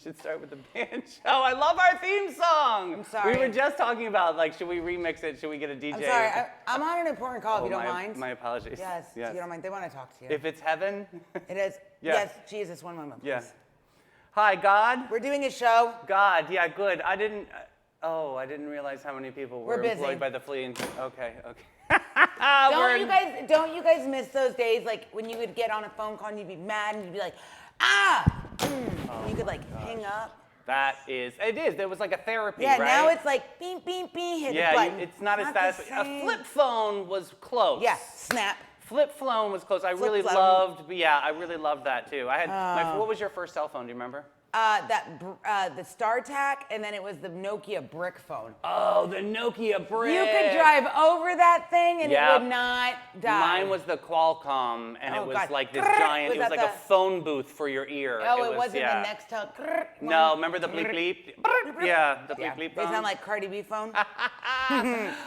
should start with the band show. I love our theme song. I'm sorry. We were just talking about, like, should we remix it? Should we get a DJ? I'm sorry. I'm on an important call, if you don't mind. My apologies. Yes, if you don't mind. They want to talk to you. If it's heaven? It is. Yeah. Yes, Jesus, one moment, please. Yes. Hi, God. We're doing a show. God, yeah, good. I didn't realize how many people were busy. employed by the fleeing. Okay. Don't you guys miss those days, like, when you would get on a phone call and you'd be mad and you'd be like, you could, like, hang up? It is. There was like a therapy, Yeah, right? now it's like, beep, beep, beep, hit the button. It's not as the fast. A same. flip phone was close. Yeah, snap. Flip phone was close. I really loved that too. I had what was your first cell phone? Do you remember? The StarTAC, and then it was the Nokia brick phone. Oh, the Nokia brick. You could drive over that thing and it would not die. Mine was the Qualcomm, and it was like this giant. It was like a phone booth for your ear. Oh, it wasn't the Nextel. No, remember the bleep bleep? Yeah, the bleep bleep phone. They sound like Cardi B phone.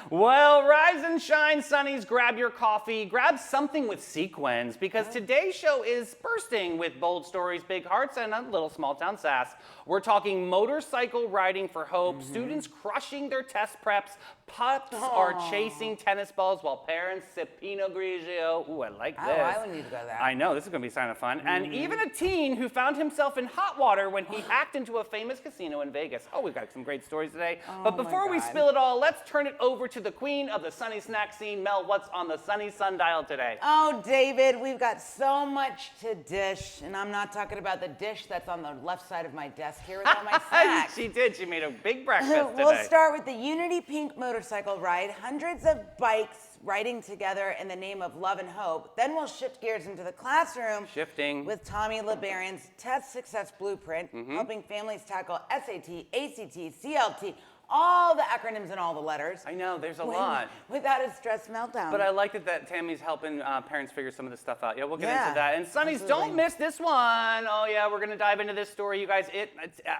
Well, rise and shine, Sunnies. Grab your coffee. Grab something with sequins, because today's show is bursting with bold stories, big hearts, and a little small town sass. We're talking motorcycle riding for hope, students crushing their test preps, pups are chasing tennis balls while parents sip Pinot Grigio. Ooh, I like this. Oh, I would need to go there. I know, this is going to be kind of fun. And even a teen who found himself in hot water when he hacked into a famous casino in Vegas. Oh, we've got some great stories today. But before we spill it all, let's turn it over to the queen of the Sunny Snack scene. Mel, what's on the Sunny Sundial today? Oh, David, we've got so much to dish, and I'm not talking about the dish that's on the left side of my desk here with all my snacks. She did. She made a big breakfast today. We'll start with the Unity Pink motorcycle ride. Hundreds of bikes riding together in the name of love and hope. Then we'll shift gears into the classroom. Shifting. With Tommy LeBaron's Test Success Blueprint, helping families tackle SAT, ACT, CLT, all the acronyms and all the letters. I know, there's a lot. Without a stress meltdown. But I like that Tammy's helping parents figure some of this stuff out. Yeah, we'll get into that. And Sunnies, don't miss this one. Oh yeah, we're gonna dive into this story, you guys.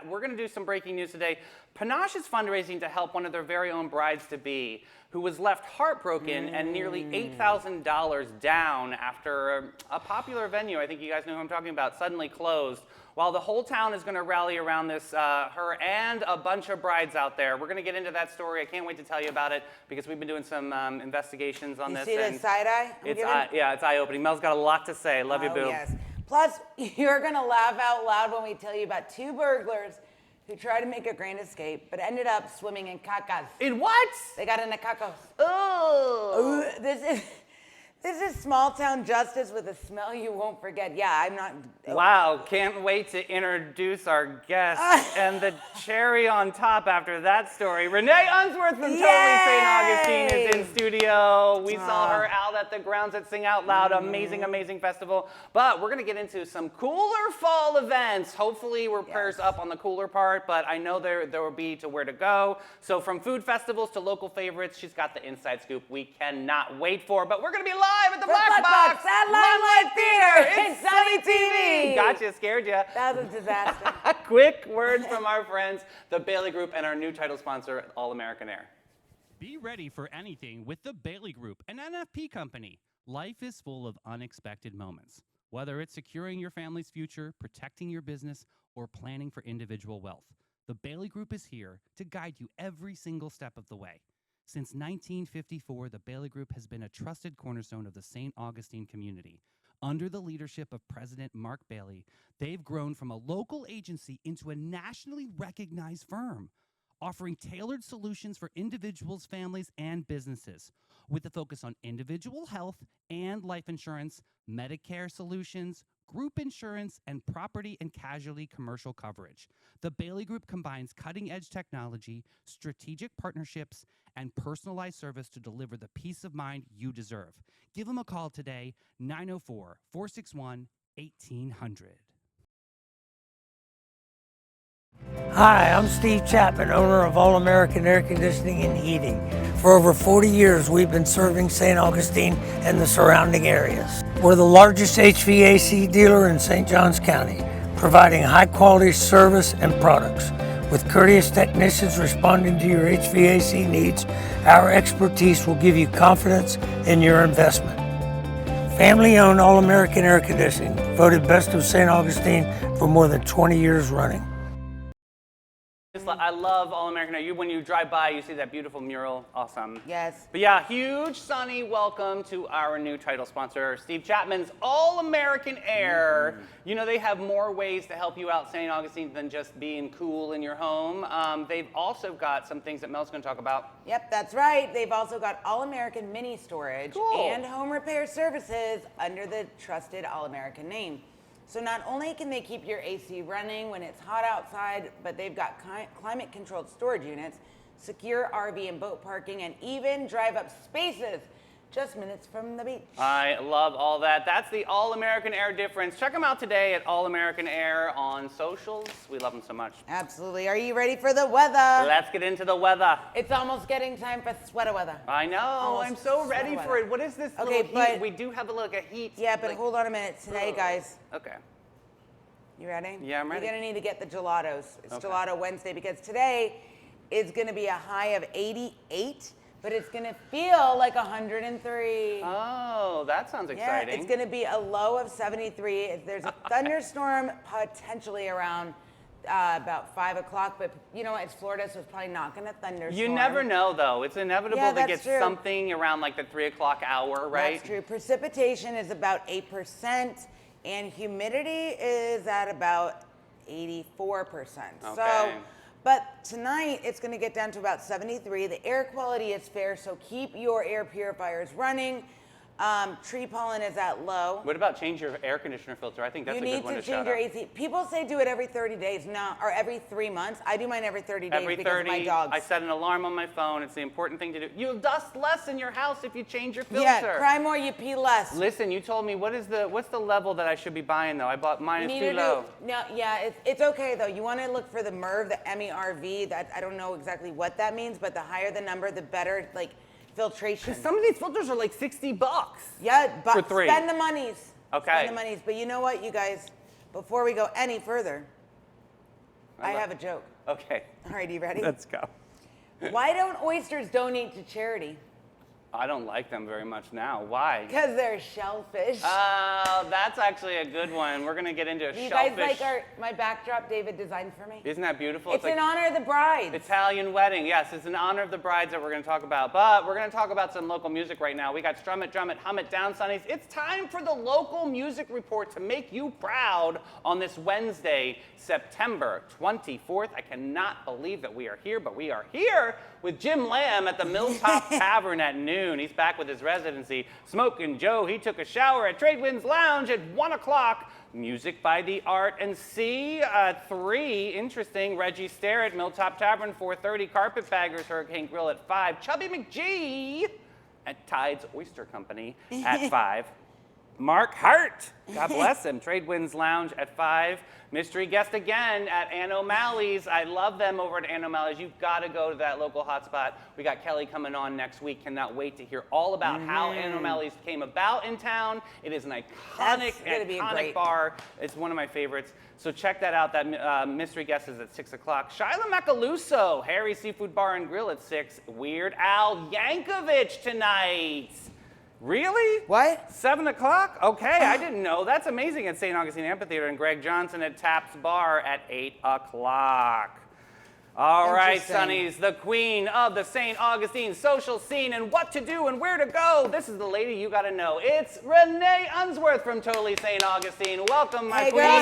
We're gonna do some breaking news today. Panache is fundraising to help one of their very own brides-to-be who was left heartbroken and nearly $8,000 down after a popular venue, I think you guys know who I'm talking about, suddenly closed. While the whole town is going to rally around this, her and a bunch of brides out there. We're going to get into that story. I can't wait to tell you about it because we've been doing some investigations on this. You see the side eye? Yeah, it's eye-opening. Mel's got a lot to say. Love you, boo. Yes. Plus, you're going to laugh out loud when we tell you about two burglars who tried to make a grand escape but ended up swimming in cacas. In what? They got into cacos. Oh. This is small town justice with a smell you won't forget. Yeah, I'm not. Wow, can't wait to introduce our guest. And the cherry on top after that story, Renee Unsworth from Totally St. Augustine is in studio. We saw her out at the grounds at Sing Out Loud. Amazing, amazing festival. But we're going to get into some cooler fall events. Hopefully we're prayers up on the cooler part, but I know there will be to where to go. So from food festivals to local favorites, she's got the inside scoop we cannot wait for. But we're going to be live at the Black Box at Limelight Theater in Sunny TV. Gotcha, scared you. That was a disaster. A quick word from our friends, the Bailey Group, and our new title sponsor, All American Air. Be ready for anything with the Bailey Group, an NFP company. Life is full of unexpected moments. Whether it's securing your family's future, protecting your business, or planning for individual wealth, the Bailey Group is here to guide you every single step of the way. Since 1954, the Bailey Group has been a trusted cornerstone of the St. Augustine community. Under the leadership of President Mark Bailey, they've grown from a local agency into a nationally recognized firm, offering tailored solutions for individuals, families, and businesses, with a focus on individual health and life insurance, Medicare solutions, group insurance, and property and casualty commercial coverage. The Bailey Group combines cutting-edge technology, strategic partnerships, and personalized service to deliver the peace of mind you deserve. Give them a call today, 904-461-1800. Hi, I'm Steve Chapman, owner of All American Air Conditioning and Heating. For over 40 years, we've been serving St. Augustine and the surrounding areas. We're the largest HVAC dealer in St. Johns County, providing high-quality service and products. With courteous technicians responding to your HVAC needs, our expertise will give you confidence in your investment. Family-owned All American Air Conditioning, voted Best of St. Augustine for more than 20 years running. I love All American Air. When you drive by, you see that beautiful mural. Awesome. Yes. But yeah, huge, Sunny welcome to our new title sponsor, Steve Chapman's All American Air. You know, they have more ways to help you out, St. Augustine, than just being cool in your home. They've also got some things that Mel's going to talk about. Yep, that's right. They've also got All American Mini Storage and home repair services under the trusted All American name. So not only can they keep your AC running when it's hot outside, but they've got climate-controlled storage units, secure RV and boat parking, and even drive-up spaces just minutes from the beach. I love all that. That's the All American Air difference. Check them out today at All American Air on socials. We love them so much. Absolutely. Are you ready for the weather? Let's get into the weather. It's almost getting time for sweater weather. I know. Almost I'm so ready sweater for weather. it. What is this Okay, little heat? but- We do have a heat. Yeah, but hold on a minute. Today, guys, Okay. you ready? Yeah, I'm ready. You're going to need to get the gelatos. It's Okay. Gelato Wednesday because today is going to be a high of 88, but it's going to feel like 103. Oh, that sounds Yeah, exciting. it's going to be a low of 73. There's a thunderstorm potentially around about 5 o'clock, but you know what? It's Florida, so it's probably not going to thunderstorm. You never know, though. It's inevitable Yeah, to that's get true. something around like the 3 o'clock hour, right? That's true. Precipitation is about 8%, and humidity is at about 84%. So, Okay. but tonight it's going to get down to about 73. The air quality is fair, so keep your air purifiers running. Tree pollen is at low. What about change your air conditioner filter? I think that's You a need good one to to change shout your out. AC. People say do it every 30 days, no, or every 3 months. I do mine every 30 days Every because 30, of my dogs. I set an alarm on my phone. It's the important thing to do. You'll dust less in your house if you change your filter. Yeah, cry more, you pee less. Listen, you told me what's the level that I should be buying though? I bought mine You is need too to low. No, yeah, it's okay though. You want to look for the MERV, the MERV. That I don't know exactly what that means, but the higher the number, the better, like filtration. Some of these filters are like $60. Yeah, but For 3. spend the monies. Okay. Spend the monies. But you know what, you guys? Before we go any further, I love- have a joke. Okay, All right, you ready? let's go. Why don't oysters donate to charity? I don't like them very much now. Why? Because they're shellfish. Oh, that's actually a good one. We're gonna get into a Do you shellfish. guys like my backdrop David designed for me? Isn't that beautiful? It's like in honor of the bride. Italian wedding. Yes, it's in honor of the brides that we're going to talk about. But we're going to talk about some local music right now. We got Strum It, Drum It, Hum It Down, Sunnies. It's time for the local music report to make you proud on this Wednesday, September 24th. I cannot believe that we are here, but we are here with Jim Lamb at the Milltop Tavern at noon. He's back with his residency. Smokin' Joe, he took a shower at Tradewinds Lounge at 1 o'clock. Music by the Art and C. 3, interesting. Reggie Stare at Milltop Tavern, 4:30. Carpetbaggers, Hurricane Grill at 5. Chubby McGee at Tide's Oyster Company at 5. Mark Hart, God bless him, Tradewinds Lounge at 5. Mystery guest again at Ann O'Malley's. I love them over at Ann O'Malley's. You've got to go to that local hotspot. We got Kelly coming on next week. Cannot wait to hear all about how Ann O'Malley's came about in town. It is an That's gonna be a iconic great- bar. It's one of my favorites. So check that out. That mystery guest is at 6 o'clock. Shyla Macaluso, Harry's Seafood Bar and Grill at 6. Weird Al Yankovic tonight. Really? What? 7 o'clock? Okay, I didn't know. That's amazing at St. Augustine Amphitheater. And Greg Johnson at Taps Bar at 8 o'clock. All right, Interesting. Sonnies, the queen of the St. Augustine social scene and what to do and where to go. This is the lady you got to know. It's Renee Unsworth from Totally St. Augustine. Welcome, my Hey, queen. girl.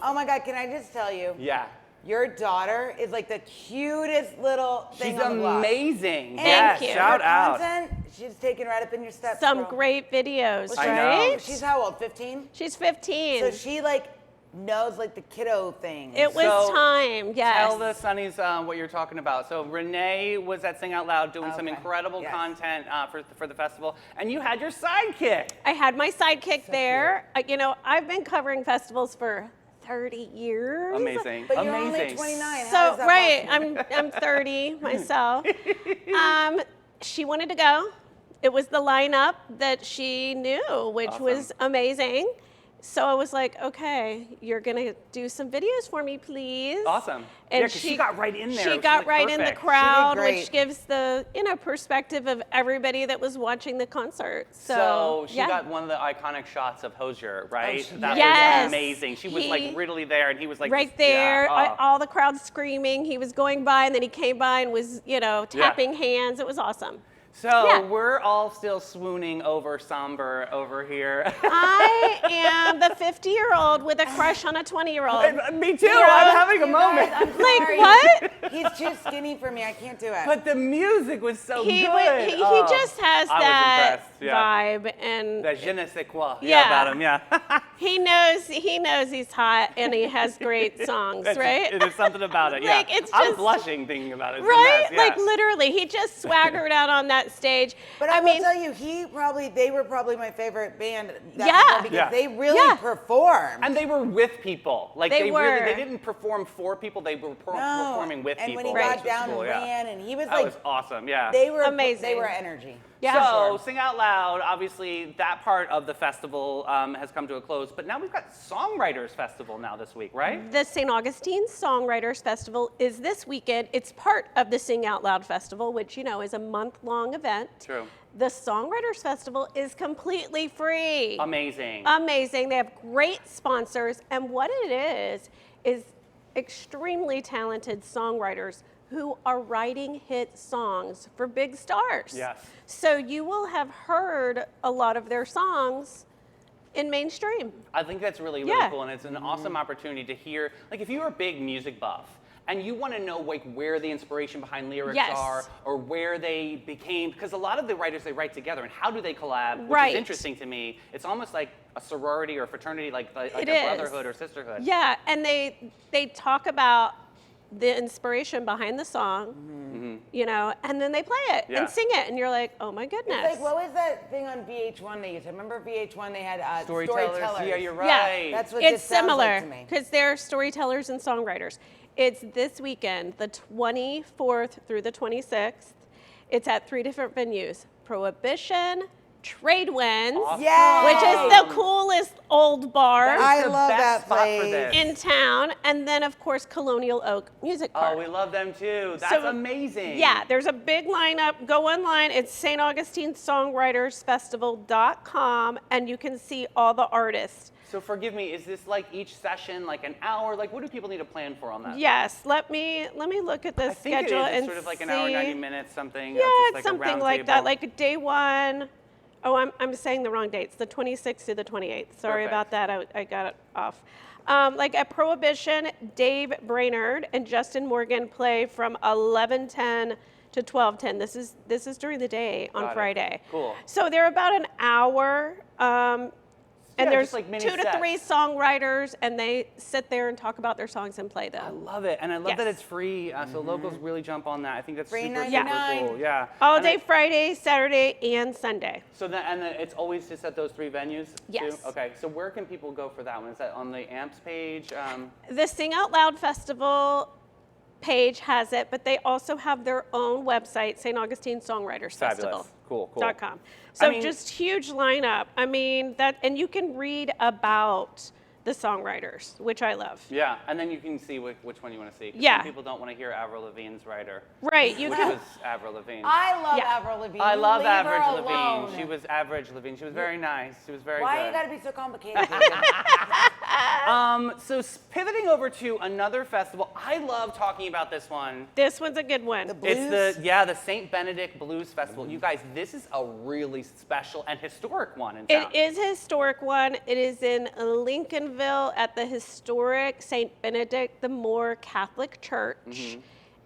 Oh my God, can I just tell you? Yeah. Your daughter is like the cutest little thing She's on the block. amazing. And Yes, you. shout her out. Content, she's taken right up in your steps. Some girl. great videos, I know. right? She's how old? 15? She's 15. So she like knows like the kiddo things. It was So, time, yes. Tell the Sonnies what you're talking about. So Renee was at Sing Out Loud doing some Okay. incredible Yes. content for the festival, and you had your sidekick. I had my sidekick there. You know, I've been covering festivals for 30 years. Amazing. But you're Amazing. only 29. How So is that right, possible? I'm 30 myself. She wanted to go. It was the lineup that she knew, which was amazing. So I was like, okay, you're gonna do some videos for me, please. Awesome. And Yeah, 'cause she got right in there. She It was, got like, right in the perfect. She did crowd, great. which gives the perspective of everybody that was watching the concert. So she yeah. got one of the iconic shots of Hosier, right? she That Yes. was amazing. She was like He- really there, and he was like right just- there, Yeah, oh. all the crowd screaming. He was going by, and then he came by and was, tapping hands. It was awesome. So Yeah. we're all still swooning over Somber over here. I am the 50-year-old with a crush on a 20-year-old. Me too. I'm having a You moment. guys, I'm Like sorry. what? He's too skinny for me. I can't do it. But the music was so He good. he Oh, just has I was that impressed, yeah. vibe, and That je ne sais quoi. Yeah. About him, yeah. he knows he's hot, and he has great songs, right? There's something about it, yeah. Like, it's I'm just- blushing thinking about it. It's a Right? mess, yeah. Like literally, he just swaggered out on that stage. But I will tell you, they were probably my favorite band. That Yeah. before because Yeah. they really Yeah. performed. And they were with people. Like They were. they didn't perform for people. They were performing with and people. when he which got was down cool, and yeah. ran, and he was That like, was awesome. Yeah. they were Amazing. They were energy. Yeah. So, Sing Out Loud, obviously that part of the festival has come to a close, but now we've got Songwriters Festival now this week, right? The St. Augustine Songwriters Festival is this weekend. It's part of the Sing Out Loud Festival, which, is a month-long event. True. The Songwriters Festival is completely free. Amazing. Amazing. They have great sponsors, and what it is extremely talented songwriters who are writing hit songs for big stars. Yes. So you will have heard a lot of their songs in mainstream. I think that's really, really Yeah. cool, and it's an awesome opportunity to hear, like if you're a big music buff, and you want to know like where the inspiration behind lyrics Yes. are, or where they became, because a lot of the writers, they write together, and how do they collab, which Right. is interesting to me. It's almost like a sorority or fraternity, like It a is. brotherhood or sisterhood. Yeah, and they talk about the inspiration behind the song, and then they play it Yeah. and sing it, and you're like, oh my goodness. It's like, what was that thing on VH1 they used to? Remember VH1? They had Storytellers. storytellers. Yeah, you're Yeah. right. That's what It's this sounds similar like to me. because they're storytellers and songwriters. It's this weekend, the 24th through the 26th. It's at 3 different venues: Prohibition, Tradewinds, Awesome. Yay! which is the coolest old bar I the love best that spot for place. this. in town, and then of course Colonial Oak Music Park. Oh, we love them too. That's So, amazing. Yeah, there's a big lineup. Go online. It's St. Augustine Songwritersfestival.com, and you can see all the artists. So forgive me, is this like each session like an hour? Like what do people need to plan for on that? Yes, let me look at the I think schedule it is. and It's sort of like see. an hour, 90 minutes, something. Yeah, just it's like a something round like that. table. Like day one. Oh, I'm saying the wrong dates. The 26th to the 28th. Sorry Perfect. about that. I got it off. Like at Prohibition, Dave Brainerd and Justin Morgan play from 11:10 to 12:10. This is during the day on Got it. Friday. Cool. So they're about an hour. And Yeah, there's just like mini 2 to 3 sets. songwriters, and they sit there and talk about their songs and play I them. love it, and I love that Yes. it's free, so locals really jump on that. I think that's Free super, super 99. cool. Yeah. All And day it- Friday, Saturday, and Sunday. So then it's always just at those 3 venues. Yes. Too? Okay. So where can people go for that one? Is that on the AMPS page? The Sing Out Loud Festival page has it, but they also have their own website, St. Augustine Songwriters Festival. Cool. Cool. .com. So I mean- just huge lineup. I mean and you can read about the songwriters, which I love. Yeah, and then you can see which one you want to see. 'Cause Yeah. Some people don't want to hear Avril Lavigne's writer. Right, you Which can. was Avril Lavigne. I love Yeah. Avril Lavigne. I love Leave her Avril Lavigne. alone. She was Average Lavigne. She was very nice. She was very Why good. you gotta be so complicated? So pivoting over to another festival, I love talking about this one. This one's a good one. It's the St. Benedict Blues Festival. You guys, this is a really special and historic one in town. It is a historic one. It is in Lincolnville at the historic St. Benedict the Moor Catholic Church.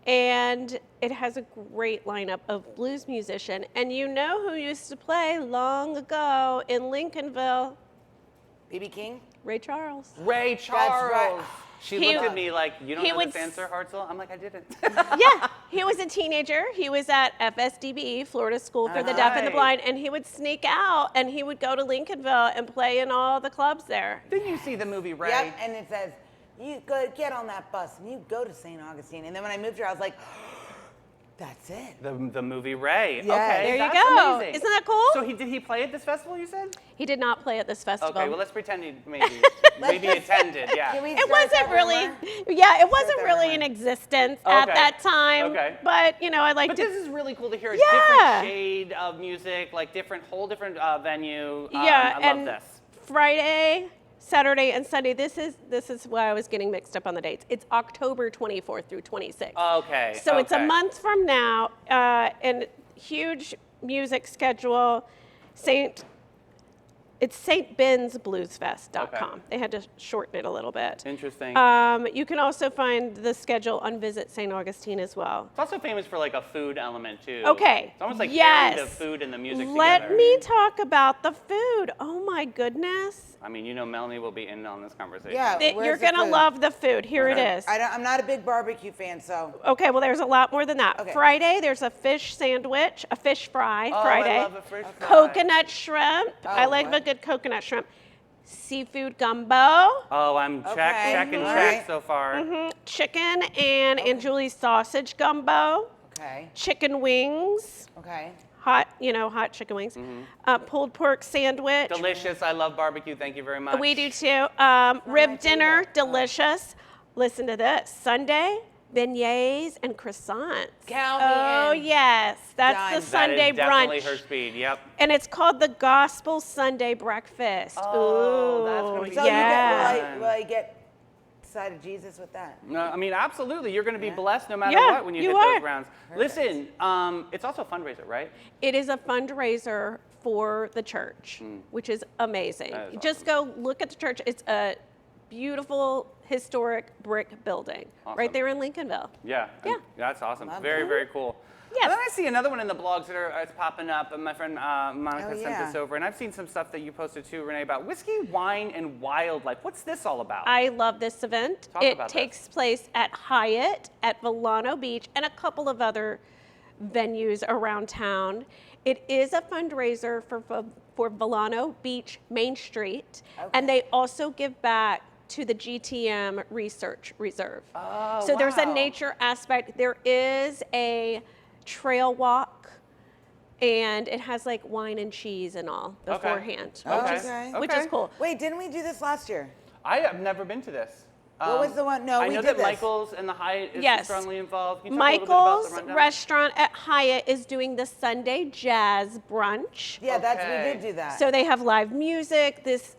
And it has a great lineup of blues musicians. And you know who used to play long ago in Lincolnville? BB King? Ray Charles. Ray Charles. right. She He- looked at me like, you don't he know would this answer, Hartzell? I'm like, I didn't. Yeah, he was a teenager. He was at FSDB, Florida School for the Deaf and the Right. Blind, and he would sneak out and he would go to Lincolnville and play in all the clubs there. Didn't you see the movie Ray? Yep, and it says, you go get on that bus and you go to St. Augustine. And then when I moved here, I was like, That's it. The movie Ray. Yeah. Okay, There you that's go. amazing. Isn't that cool? So did he play at this festival, you said? He did not play at this festival. Okay, well, let's pretend he maybe attended, yeah. Can we It start wasn't that really, rumor? yeah, it wasn't that really rumor. in existence at Okay. that time. Okay. But, you know, I like But to. this is really cool to hear a Yeah. different shade of music, like whole different venue. Yeah, I love and this. Friday, Saturday, and Sunday. This is why I was getting mixed up on the dates. It's October 24th through 26th. Okay. So it's a okay. month from now, and huge music schedule. It's stbensbluesfest.com. Okay. They had to shorten it a little bit. Interesting. You can also find the schedule on Visit St. Augustine as well. It's also famous for like a food element too. Okay. It's almost like yes. pairing the food and the music Let together. me talk about the food. Oh my goodness. I mean, you know, Melanie will be in on this conversation. Yeah. Where's You're the going to food? love the food. Here it is. I'm not a big barbecue fan, so. Okay, well, there's a lot more than that. Okay. Friday, there's a fish sandwich, a fish fry Oh, Friday. I love a fish fry. Coconut shrimp. I Oh, like what? a good coconut shrimp. Seafood gumbo. Oh, I'm Okay. checking All check right. so far. Chicken and Aunt Julie's sausage gumbo. Okay. Chicken wings. Okay. Hot chicken wings. Pulled pork sandwich. Delicious. I love barbecue. Thank you very much. We do too. Rib dinner, delicious. Listen to this. Sunday, beignets and croissants. Count me Oh, in. yes. That's Done. the That Sunday That is definitely brunch. her speed. Yep. And it's called the Gospel Sunday Breakfast. Oh, that's gonna be So yeah. will I get side of Jesus with that? No, I mean, absolutely. You're going to be blessed no matter Yeah, what when you you hit are. those rounds. Listen, it's also a fundraiser, right? It is a fundraiser for the church, which is amazing. That is Just go look at the church. It's a beautiful historic brick building Awesome. right there in Lincolnville. Yeah. Yeah. That's awesome. Love Very, that. very cool. Yes. And then I see another one in the blogs that it's popping up, and my friend Monica Oh, sent yeah. this over, and I've seen some stuff that you posted too, Renee, about whiskey, wine, and wildlife. What's this all about? I love this event. Talk It about takes place at Hyatt, at Volano Beach, and a couple of other venues around town. It is a fundraiser for Volano Beach Main Street, and they also give back to the GTM Research Reserve. Oh, so there's a wow. nature aspect. There is a trail walk, and it has like wine and cheese and all beforehand, Okay. which is Okay. cool. Wait, didn't we do this last year? I have never been to this. What was the one? No, I we know did that this. Michael's and the Hyatt is Yes. strongly involved. Can you talk a little bit about Michael's the rundown? restaurant at Hyatt is doing the Sunday Jazz Brunch. Yeah, we Okay. did do that. So they have live music, this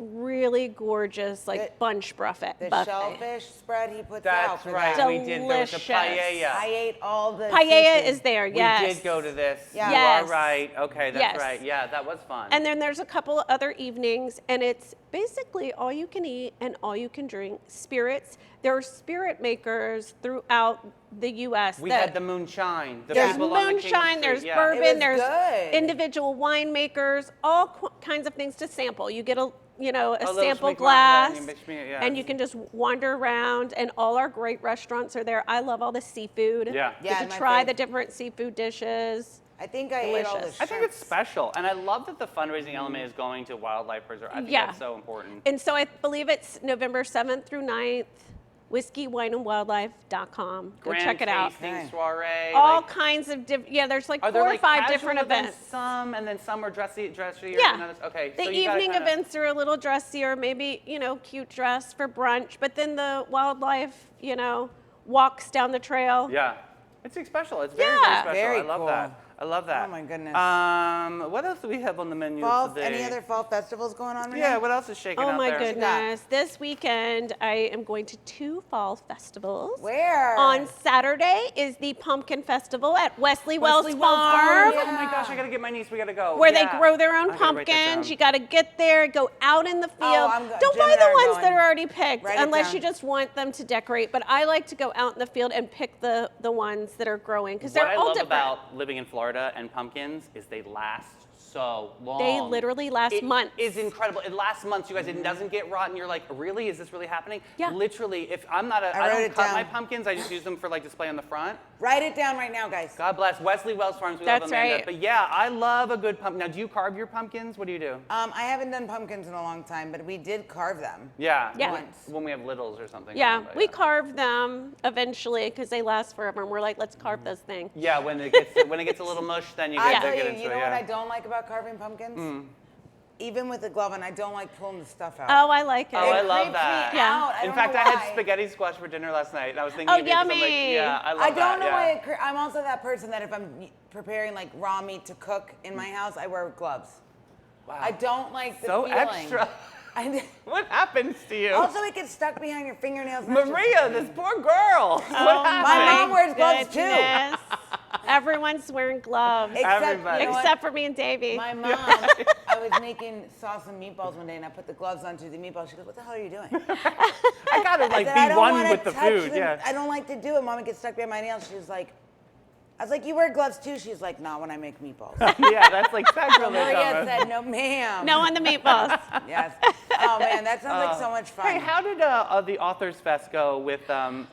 really gorgeous like bunch buffet. the buffet. shellfish spread he puts out. That's for right. that. We did. There was a Delicious. paella. I ate all the Paella seafood. is there, We yes. did go to this. Yeah. You Yes. are right. Okay, that's Yes. right. Yeah, that was fun. And then there's a couple of other evenings, and it's basically all you can eat and all you can drink spirits. There are spirit makers throughout the U.S. we that had the moonshine. The There's people on the King moonshine, Street, there's yeah. bourbon, It was there's good. individual winemakers, all kinds of things to sample. You get a little sample sweet glass, wine, and you mix me- yeah. and you can just wander around. And all our great restaurants are there. I love all the seafood. Yeah. Get Yeah, to my try fav. the different seafood dishes. I think I ate all the Delicious. shrimps. I think it's special, and I love that the fundraising element is going to wildlife preserve. I think Yeah. that's so important. And so I believe it's November 7th through 9th. WhiskeyWineAndWildlife.com. Go Grand check it out. tasting Nice. soiree. All like, kinds of different. Yeah, there's like are 4 there or like 5 casual different events. Some, and then some are dressier. Yeah. And others. Okay. The so you gotta evening kinda- events are a little dressier, maybe, cute dress for brunch, but then the wildlife, walks down the trail. Yeah. It's special. It's very, Yeah. very special. Very I love cool. that. I love that. Oh, my goodness. What else do we have on the menu Fall, today? any other fall festivals going on? Renee? Yeah. What else is shaking Oh out my there? goodness. This weekend, I am going to 2 fall festivals. Where? On Saturday is the Pumpkin Festival at Wesley Wells Wesley Wells Farm. Oh my gosh, I gotta get my niece. We gotta go. Where Yeah. they grow their own I gotta write that pumpkins. down. You got to get there, go out in the field. Don't Jim buy and I the are ones going. that are already picked Write it unless down. you just want them to decorate. But I like to go out in the field and pick the ones that are growing because What they're I all love different. about living in Florida and pumpkins is they last so long. They literally last months. It is incredible. It lasts months, you guys. It doesn't get rotten. You're like, really? Is this really happening? Yeah. Literally, if I wrote don't it cut down. my pumpkins. I just use them for like display on the front. Write it down right now, guys. God bless Wesley Wells Farms. We love That's Amanda. right. But yeah, I love a good pumpkin. Now, do you carve your pumpkins? What do you do? I haven't done pumpkins in a long time, but we did carve them. Yeah. Yeah. When, when we have littles or something. Yeah, But we carve them eventually because they last forever, and we're like, let's carve this thing. Yeah, when it gets a little mush, then you I get tell to get you, into you it. know what Yeah. I don't like about carving pumpkins? Even with the glove on, I don't like pulling the stuff out. Oh, I like it. Oh, I It love creeps that. me Yeah. out. I In don't fact, know I had why. spaghetti squash for dinner last night, and I was thinking Oh, of you 'cause I'm like, yummy. yeah, I love I that. don't know yeah. why I'm also that person that if I'm preparing like raw meat to cook in my house, I wear gloves. Wow. I don't like the So feeling. extra. What happens to you? Also, it gets stuck behind your fingernails. and that's just- Maria, this poor girl. What Oh, happened? My mom wears gloves too. goodness. Everyone's wearing gloves. Except, Everybody. you know what? Except for me and Davey. My mom, I was making sauce and meatballs one day, and I put the gloves onto the meatballs. She goes, "What the hell are you doing?" I gotta I like said, "I be don't one wanna with the touch food. them. Yeah. I don't like to do it. Mom, it gets stuck behind my nails. She was like, I was like, "You wear gloves too?" She's like, "Not when I make meatballs." Yeah, that's like sacrilege. Maria almost. said, "No, ma'am." No on the meatballs. Yes. Oh man, that sounds like so much fun. Hey, how did the Authors Fest go with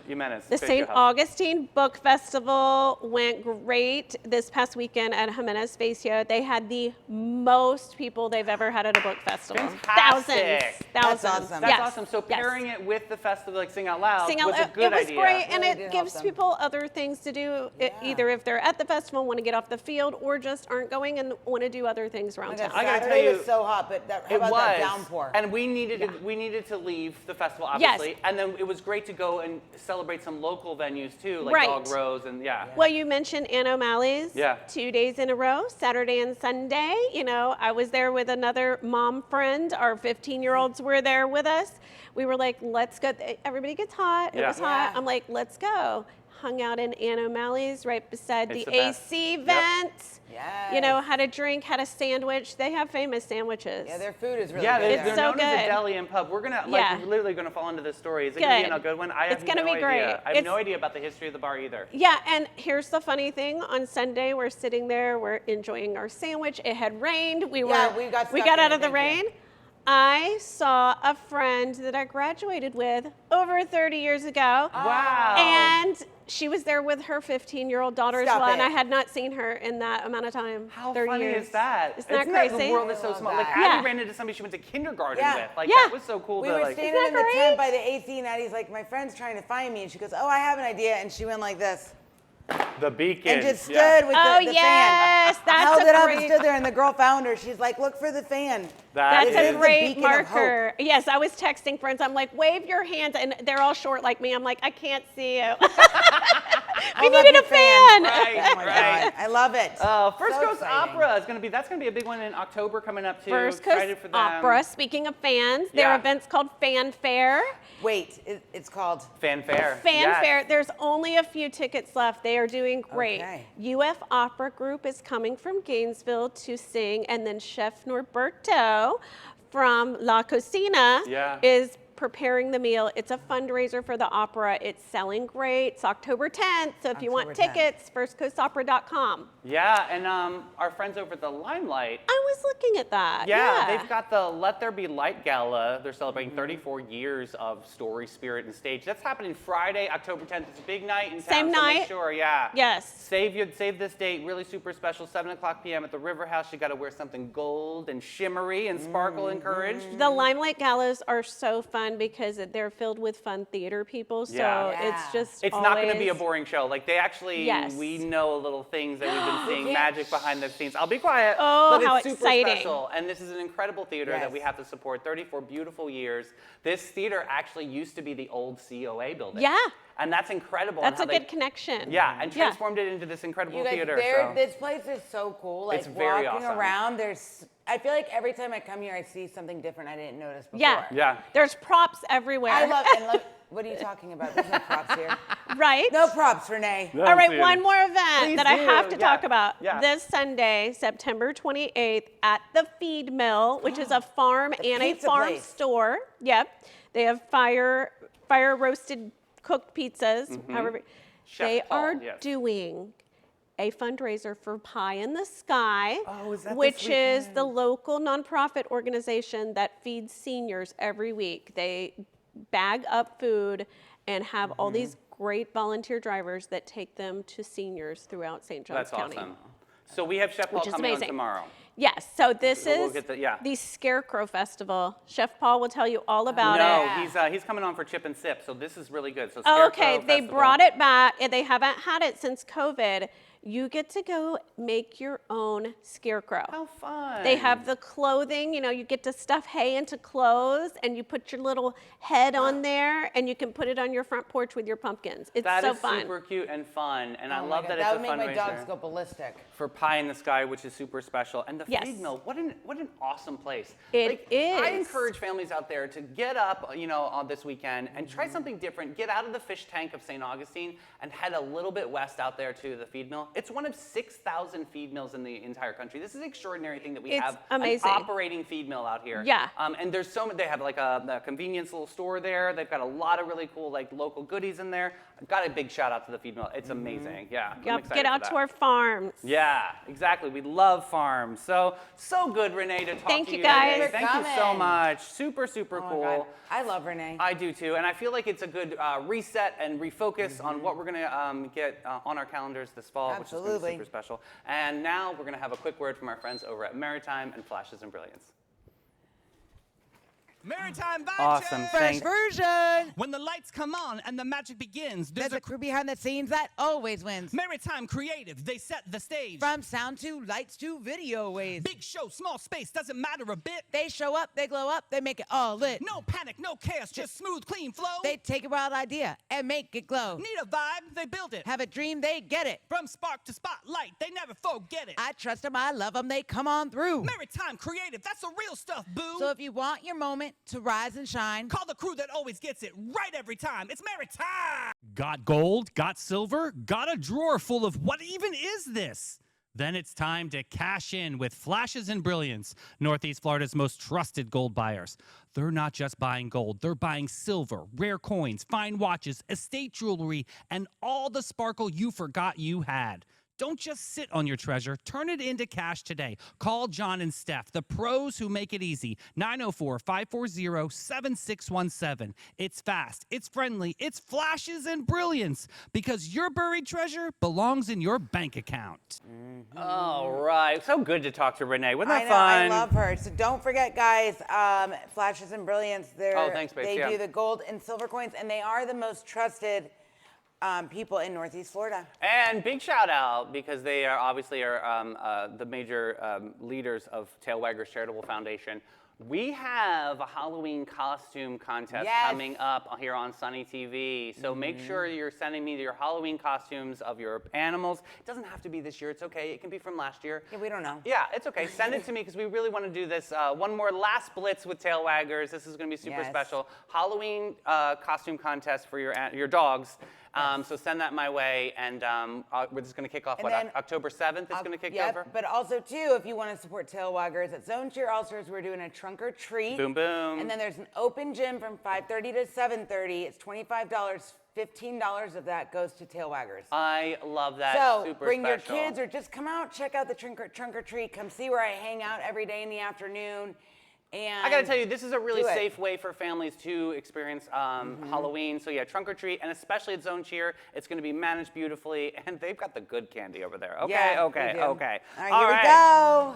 Jimenez? The Face St. Your Health? Augustine Book Festival went great this past weekend at Jimenez Facio. They had the most people they've ever had at a book festival. Fantastic. Thousands. That's awesome. That's Yes. awesome. So Yes. pairing it with the festival, like Sing Out Loud, Sing out was a loud. good It was idea. great, and Really it did gives help them. people other things to do, either if they're at the festival, want to get off the field, or just aren't going and want to do other things around Oh my town. God, I gotta Saturday tell you, was so hot, but how It about was, that downpour? and we needed to leave the festival, Yes. obviously, and then it was great to go and celebrate some local venues too, like Right. Dog Rose and yeah. Well, you mentioned Ann O'Malley's. Yeah. 2 days in a row, Saturday and Sunday. You know, I was there with another mom friend. Our 15-year-olds were there with us. We were like, let's go. Everybody gets hot. It Yeah. was hot. Yeah. I'm like, let's go. Hung out in Ann O'Malley's right beside It's the the best. AC Yep. vent. Yes. You know, had a drink, had a sandwich. They have famous sandwiches. Yeah, their food is really Yeah, good. they're It's there. so known as a good. deli and pub. We're gonna Yeah. literally gonna fall into this story. Is it gonna be Good. a good one? I It's have gonna no be great. idea. I have no It's- idea about the history of the bar either. Yeah, and here's the funny thing. On Sunday, we're sitting there, we're enjoying our sandwich. It had rained. We Yeah, were we got stuck got in out it, of the thank you. rain. I saw a friend that I graduated with over 30 years ago. Wow. And she was there with her 15-year-old daughter as Stop well, and it. I had not seen her in that amount of time. How 30 funny years. is that? Isn't that Isn't crazy? the world is so I love small. Like that. Addie Yeah. ran into somebody she went to kindergarten Yeah. with. Like Yeah. that was so cool. We to were like. standing in that the tent by great? the AC, and Addie's like, "My friend's trying to find me," and she goes, "Oh, I have an idea," and she went like this. The beacon. And just stood yeah. with Oh, the fan. yes, that's Held a it up great- and stood there, and the girl found her. She's like, "Look for the fan." That's is a the great beacon of hope. marker. Yes, I was texting friends. I'm like, wave your hands, and they're all short like me. I'm like, I can't see you. I Hold up needed your a fan. Right, Oh my right. God, I love it. First So Coast exciting. Opera is that's gonna be a big one in October coming up too. First Excited Coast for them. Opera. Speaking of fans, their Yeah. event's called Fanfare. Wait, it's called. Fanfare. Fanfare. Yes. There's only a few tickets left. They are doing great. Okay. UF Opera Group is coming from Gainesville to sing, and then Chef Norberto from La Cocina Yeah. is preparing the meal. It's a fundraiser for the opera. It's selling great. It's October 10th, so if you want October 10th. tickets, firstcoastopera.com. Yeah, and our friends over at the Limelight. I was looking at that. Yeah, they've got the Let There Be Light Gala. They're celebrating Mm-hmm. 34 years of story, spirit, and stage. That's happening Friday, October 10th. It's a big night in town. Same so night? Make sure, yeah. Yes. Save this date. Really super special. 7:00 p.m. at the River House. You got to wear something gold and shimmery and sparkle Mm-hmm. encouraged. The Limelight Galas are so fun because they're filled with fun theater people. So Yeah. it's Yeah. just It's not going to be a always- boring show. Like they actually, Yes. we know little things that we've been seeing magic behind the scenes. I'll be quiet. Oh, but how it's super exciting. special. And this is an incredible theater that we Yes. have to support. 34 beautiful years. This theater actually used to be the old COA building. Yeah. And that's incredible. That's a and how good connection. Yeah, and Yeah. transformed it into this incredible You guys, theater. there- So. this place is so cool. Like It's very walking awesome. around, I feel like every time I come here, I see something different I didn't notice before. Yeah. Yeah. There's props everywhere. I love it. What are you talking about? There's no props here. Right? No props, Renee. No, All right, dude. one more event Please that I do. have to Yeah. talk about. Yeah. This Sunday, September 28th, at the Feed Mill, which is a farm and a pizza farm place. store. Yep. They have fire roasted cooked pizzas. However, Chef they Paul, are yes. doing a fundraiser for Pie in the Sky, Oh, is that this which is weekend? the local nonprofit organization that feeds seniors every week. They bag up food and have all Mm-hmm. these great volunteer drivers that take them to seniors throughout St. Johns That's County. awesome. So we have Chef Paul Which is coming on amazing. tomorrow. Yes, so this So we'll is get yeah. the Scarecrow Festival. Chef Paul will tell you all about No, it. he's coming on for Chip and Sip, so this is really good. So Oh, Scarecrow okay, they Festival. brought it back, and they haven't had it since COVID. You get to go make your own scarecrow. How fun. They have the clothing, you get to stuff hay into clothes, and you put your little head on there, and you can put it on your front porch with your pumpkins. It's That so is fun. super cute and fun, and I Oh my love God, that it's that a would make my dogs fundraiser go ballistic. for Pie in the Sky, which is super special. And the Yes. feed mill, what an awesome place. It I is. encourage families out there to get up, on this weekend and try something different. Get out of the fish tank of St. Augustine and head a little bit west out there to the feed mill. It's one of 6,000 feed mills in the entire country. This is an extraordinary thing that we It's have amazing. an operating feed mill out here. Yeah. And there's so many. They have like a convenience little store there. They've got a lot of really cool local goodies in there. I've got a big shout out to the feed mill. It's amazing. Yeah. I'm Yep, excited get for out that. to our farms. Yeah, exactly. We love farms. So good, Renee, to talk Thank to you, you guys. today. Thanks for Thank you so coming. much. Super, super Oh my cool. God. I love Renee. I do too, and I feel like it's a good reset and refocus on what we're gonna get on our calendars this fall, which is gonna be Absolutely. super special. And now we're gonna have a quick word from our friends over at Maritime and Flashes and Brilliance. Maritime Voucher! Awesome, Fresh thank. version. When the lights come on and the magic begins, There's a crew behind the scenes that always wins. Maritime Creative. They set the stage. From sound to lights to video waves. Big show, small space, doesn't matter a bit. They show up, they glow up, they make it all lit. No panic, no chaos, just smooth, clean flow. They take a wild idea and make it glow. need a vibe, they build it. Have a dream, they get it. From spark to spotlight, they never forget it. I trust them, I love them, they come on through. Maritime Creative, that's the real stuff, boo. So if you want your moment to rise and shine, Call the crew that always gets it right every time. It's Maritime. Got gold? Got silver? Got a drawer full of what even is this? Then it's time to cash in with Flashes and Brilliance, Northeast Florida's most trusted gold buyers. They're not just buying gold, they're buying silver, rare coins, fine watches, estate jewelry, and all the sparkle you forgot you had. Don't just sit on your treasure. Turn it into cash today. Call John and Steph, the pros who make it easy. 904-540-7617. It's fast, it's friendly, it's Flashes and Brilliance, because your buried treasure belongs in your bank account. All right, so good to talk to Renee. Wasn't that I know, fun? I love her. So don't forget, guys, Flashes and Brilliance. Oh, thanks, Paige, They yeah. do the gold and silver coins, and they are the most trusted people in Northeast Florida. And big shout out because they are obviously the major leaders of Tail Waggers Charitable Foundation. We have a Halloween costume contest Yes. coming up here on Sunny TV. So make sure you're sending me your Halloween costumes of your animals. It doesn't have to be this year. It's okay. It can be from last year. Yeah, we don't know. Yeah, it's okay. Send it to me because we really want to do this. One more last blitz with Tail Waggers. This is going to be super Yes. special. Halloween costume contest for your dogs. So send that my way, and we're just going to kick off, And then- October 7th is going to kick Yep, over? but also, too, if you want to support Tail Waggers, at Zone Cheer All-Stars, we're doing a trunk or treat. Boom, boom. And then there's an open gym from 5:30 to 7:30. It's $25. $15 of that goes to Tail Waggers. I love that. So Super bring your special. kids or just come out, check out the trunk or treat. Come see where I hang out every day in the afternoon. And I got to tell you, this is a really do it. safe way for families to experience Halloween. So yeah, trunk or treat, and especially at Zone Cheer, it's going to be managed beautifully, and they've got the good candy over there. Okay, Yeah, okay, they do. okay. All right, here we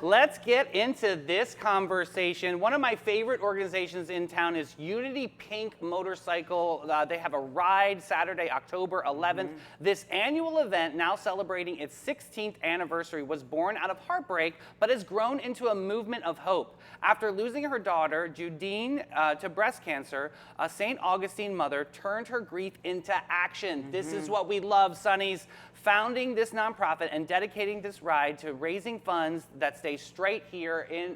go. Let's get into this conversation. One of my favorite organizations in town is Unity Pink Motorcycle. They have a ride Saturday, October 11th. This annual event, now celebrating its 16th anniversary, was born out of heartbreak, but has grown into a movement of hope. After losing her daughter, Judine, to breast cancer, a St. Augustine mother turned her grief into action. This is what we love, Sunnies. Founding this nonprofit and dedicating this ride to raising funds that stay right here in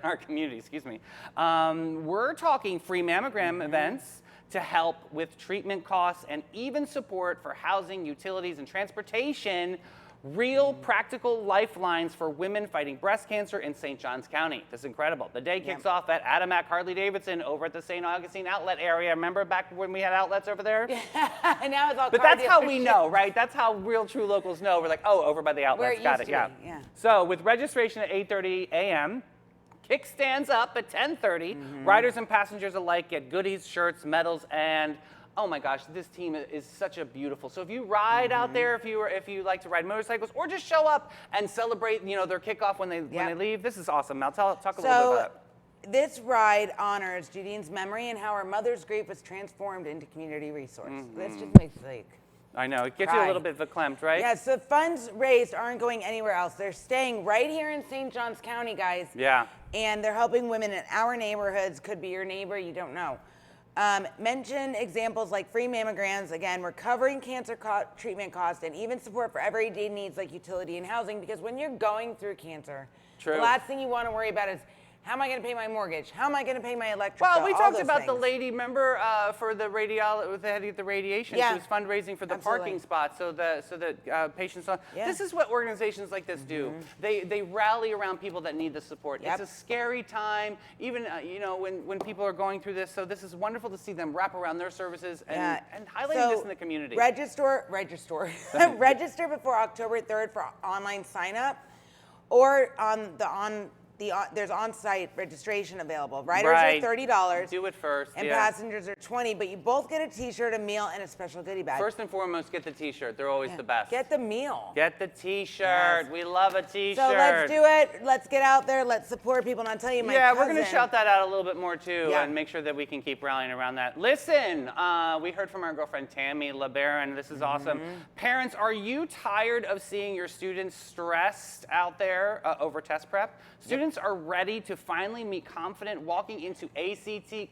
our community. Excuse me. We're talking free mammogram events to help with treatment costs and even support for housing, utilities, and transportation. real practical lifelines for women fighting breast cancer in St. Johns County. This is incredible. The day kicks off at Adamak Harley-Davidson over at the St. Augustine outlet area. Remember back when we had outlets over there? And now it's all But car that's how we dealerships. know, right? That's how real true locals know. We're like, oh, over by the outlets. it Got used it, to be, yeah. yeah. So with registration at 8:30 a.m., kickstands up at 10:30. Riders and passengers alike get goodies, shirts, medals, and oh my gosh, this team is such a beautiful. So if you ride out there, if you like to ride motorcycles, or just show up and celebrate, their kickoff when they leave, this is awesome. Mel, talk a little bit about it. This ride honors Judine's memory and how her mother's grief was transformed into community resource. This just makes I know, it gets you a little bit verklempt, right? Yeah, so funds raised aren't going anywhere else. They're staying right here in St. Johns County, guys. Yeah. And they're helping women in our neighborhoods. Could be your neighbor, you don't know. Mention examples like free mammograms. Again, we're covering cancer treatment costs and even support for everyday needs like utility and housing, because when you're going through cancer, True. the last thing you want to worry about is, how am I going to pay my mortgage? How am I going to pay my electric Well, bill? we All talked those about the things. lady, remember, for the the radiation. Yeah. She was fundraising for the Absolutely. parking spots so that patients. Yeah. This is what organizations like this do. They rally around people that need the support. Yep. It's a scary time, even when people are going through this. So this is wonderful to see them wrap around their services and highlighting this in the community. Register before October 3rd for online sign up, or there's on-site registration available. Riders Right. are $30. Do it first, And yeah. passengers are $20, but you both get a t-shirt, a meal, and a special goodie bag. First and foremost, get the T-shirt. They're always the best. Get the meal. Get the T-shirt. Yes. We love a T-shirt. So let's do it. Let's get out there. Let's support people. And I'll tell you, my Yeah, cousin, we're going to shout that out a little bit more too, Yeah. and make sure that we can keep rallying around that. Listen, we heard from our girlfriend Tammy LeBaron. This is awesome. Parents, are you tired of seeing your students stressed out there over test prep? Students are ready to finally be confident walking into ACT,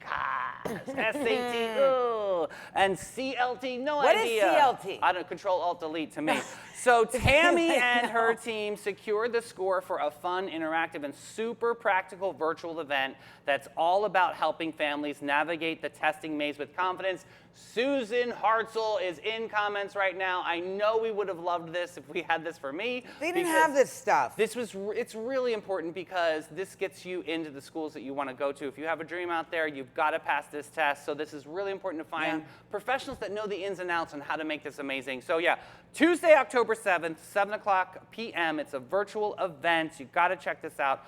SAT, ooh, and CLT, no What is idea. CLT? I don't Control Alt Delete to me. So Tammy and her team secured the score for a fun, interactive, and super practical virtual event that's all about helping families navigate the testing maze with confidence. Susan Hartzell is in comments right now. I know we would have loved this if we had this for me. They didn't because have this stuff. it's really important because this gets you into the schools that you want to go to. If you have a dream out there, you've got to pass this test. So this is really important to find professionals that know the ins and outs on how to make this amazing. So yeah, Tuesday, October 7th, 7 o'clock p.m. It's a virtual event. You've got to check this out.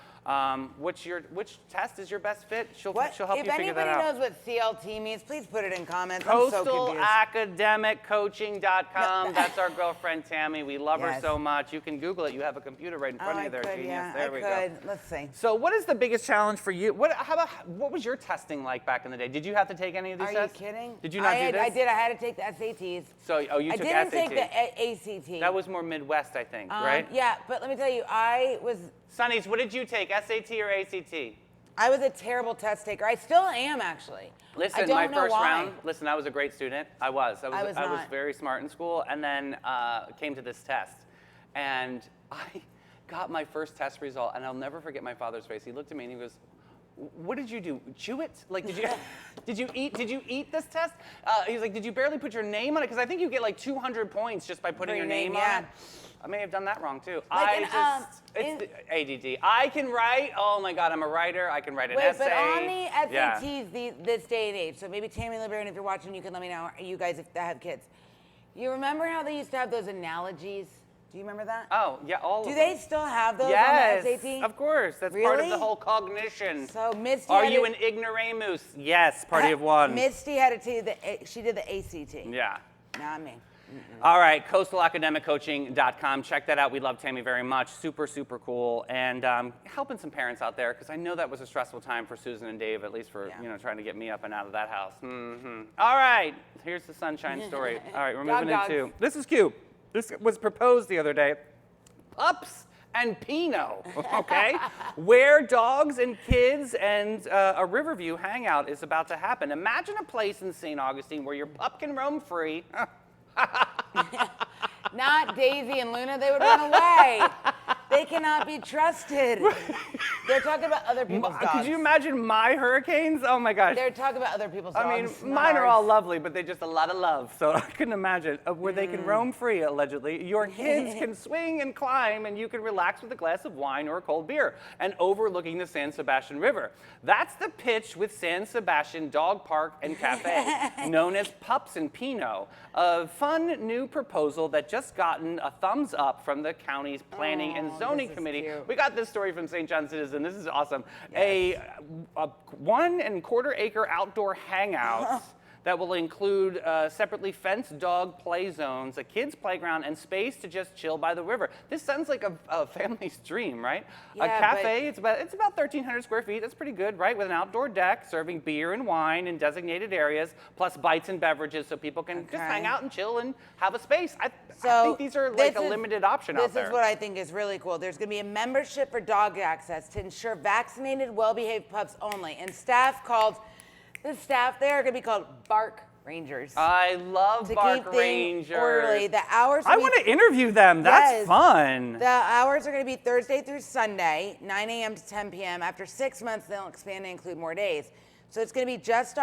Which test is your best fit? She'll help you figure that out. If anybody knows what CLT means, please put it in comments. I'm so confused. CoastalAcademicCoaching.com. That's our girlfriend Tammy. We love her Yes. so much. You can Google it. You have a computer right in front of you there, genius. Yeah, there we go. Let's see. So what is the biggest challenge for you? What was your testing like back in the day? Did you have to take any of these Are tests? you kidding? Did you not do this? I did. I had to take the SATs. So, you I took didn't SAT. take the ACT. That was more Midwest, I think, right? Yeah, but let me tell you, I was Sonny's, what did you take, SAT or ACT? a terrible test taker. I still am, actually. Listen, I don't my know first why. round, listen, I was a great student. I was not. very smart in school, and then came to this test. And I got my first test result, and I'll never forget my father's face. He looked at me and he goes, "What did you do? Chew it? Like, did you eat this test?" He's like, "Did you barely put your name on it? Because I think you get like 200 points just by putting For your your name, name yeah. on it." I may have done that wrong too. Like It's the ADD. I can write. Oh my God, I'm a writer. I can write an Wait, essay. but on the Yeah. SATs this day and age, so maybe Tammy LeBaron, if you're watching, you can let me know, you guys if that have kids. You remember how they used to have those analogies? Do you remember that? Oh yeah, all Do of they them. still have those Yes, on the SAT? of course. That's part of Really? the whole cognition. So Misty Are had you to- an ignoramus? Yes, party of one. Misty had to take she did the ACT. Yeah. Not me. All right, CoastalAcademicCoaching.com. Check that out. We love Tammy very much. Super, super cool. And helping some parents out there, because I know that was a stressful time for Susan and Dave, at least for trying to get me up and out of that house. All right, here's the sunshine story. All right, we're moving Dogs. into. This is cute. This was proposed the other day. Pups and Pinot, okay? Where dogs and kids and a Riverview hangout is about to happen. Imagine a place in St. Augustine where your pup can roam free. Not Daisy and Luna, they would run away. They cannot be trusted. They're talking about other people's dogs. Could you imagine my hurricanes? Oh my gosh. They're talking about other people's dogs. I mean, not mine are all ours. lovely, but they just a lot of love. So I couldn't imagine where they can roam free, allegedly. Your kids can swing and climb, and you can relax with a glass of wine or a cold beer, and overlooking the San Sebastian River. That's the pitch with San Sebastian Dog Park and Cafe, known as Pups and Pinot, a fun new proposal that just gotten a thumbs up from the county's Planning and Zoning this is Committee. cute. We got this story from St. John Citizen. This is awesome. A 1.25 acre outdoor hangouts that will include separately fenced dog play zones, a kids playground, and space to just chill by the river. This sounds like a family's dream, right? A Yeah, cafe, it's about 1,300 square feet. That's pretty good, right? With an outdoor deck serving beer and wine in designated areas, plus bites and beverages so people can just hang out and chill and have a space. I think these are like a limited option out there. This is what I think is really cool. There's going to be a membership for dog access to ensure vaccinated, well-behaved pups only. And the staff there are going to be called Bark Rangers. I love to Bark keep things Rangers. orderly. The hours. I want to interview them. That's Yes. fun. The hours are going to be Thursday through Sunday, 9 a.m. to 10 p.m. After 6 months, they'll expand and include more days. So it's going to be just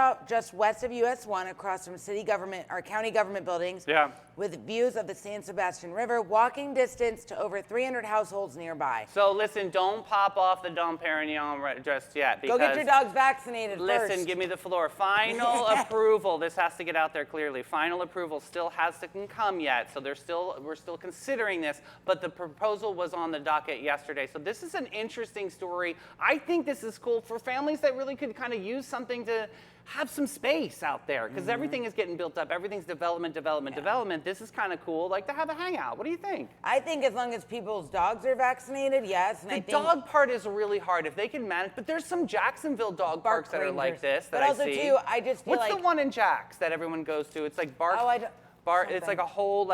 west of US 1, across from city government or county government buildings. Yeah. With views of the San Sebastian River, walking distance to over 300 households nearby. So listen, don't pop off the Dom Perignon just yet. Go get your dogs vaccinated Listen, first. give me the floor. Final approval. This has to get out there clearly. Final approval still hasn't come yet, so we're still considering this. But the proposal was on the docket yesterday. So this is an interesting story. I think this is cool for families that really could kind of use something to have some space out there, because everything is getting built up. Everything's development. This is kind of cool, like to have a hangout. What do you think? I think as long as people's dogs are vaccinated, yes. And The I think dog part is really hard if they can manage, but there's some Jacksonville dog parks that are like Rangers. this that But I also, see. too, I just feel What's like- the one in Jacks that everyone goes to? It's like Barks. Oh, I don't- It's like a whole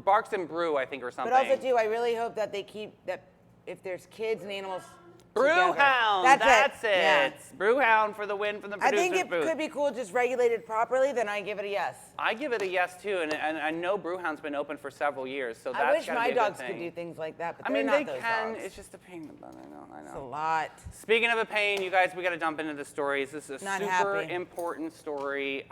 Barks and Brew, I think, or something. But also, too, I really hope that they keep that if there's kids and animals. Brewhound. Together. That's it. Yeah. Brewhound for the win from the I producer's think it booth. could be cool, just regulated properly. Then I give it a yes. I give it a yes too, and I know Brewhound's been open for several years, so that's I wish gotta my be a good dogs thing. could do things like that, but I they're mean, not they those can. dogs. It's just a pain in the butt. I It's a know. lot. Speaking of a pain, you guys, we got to jump into the stories. This is a Not super happy. important story.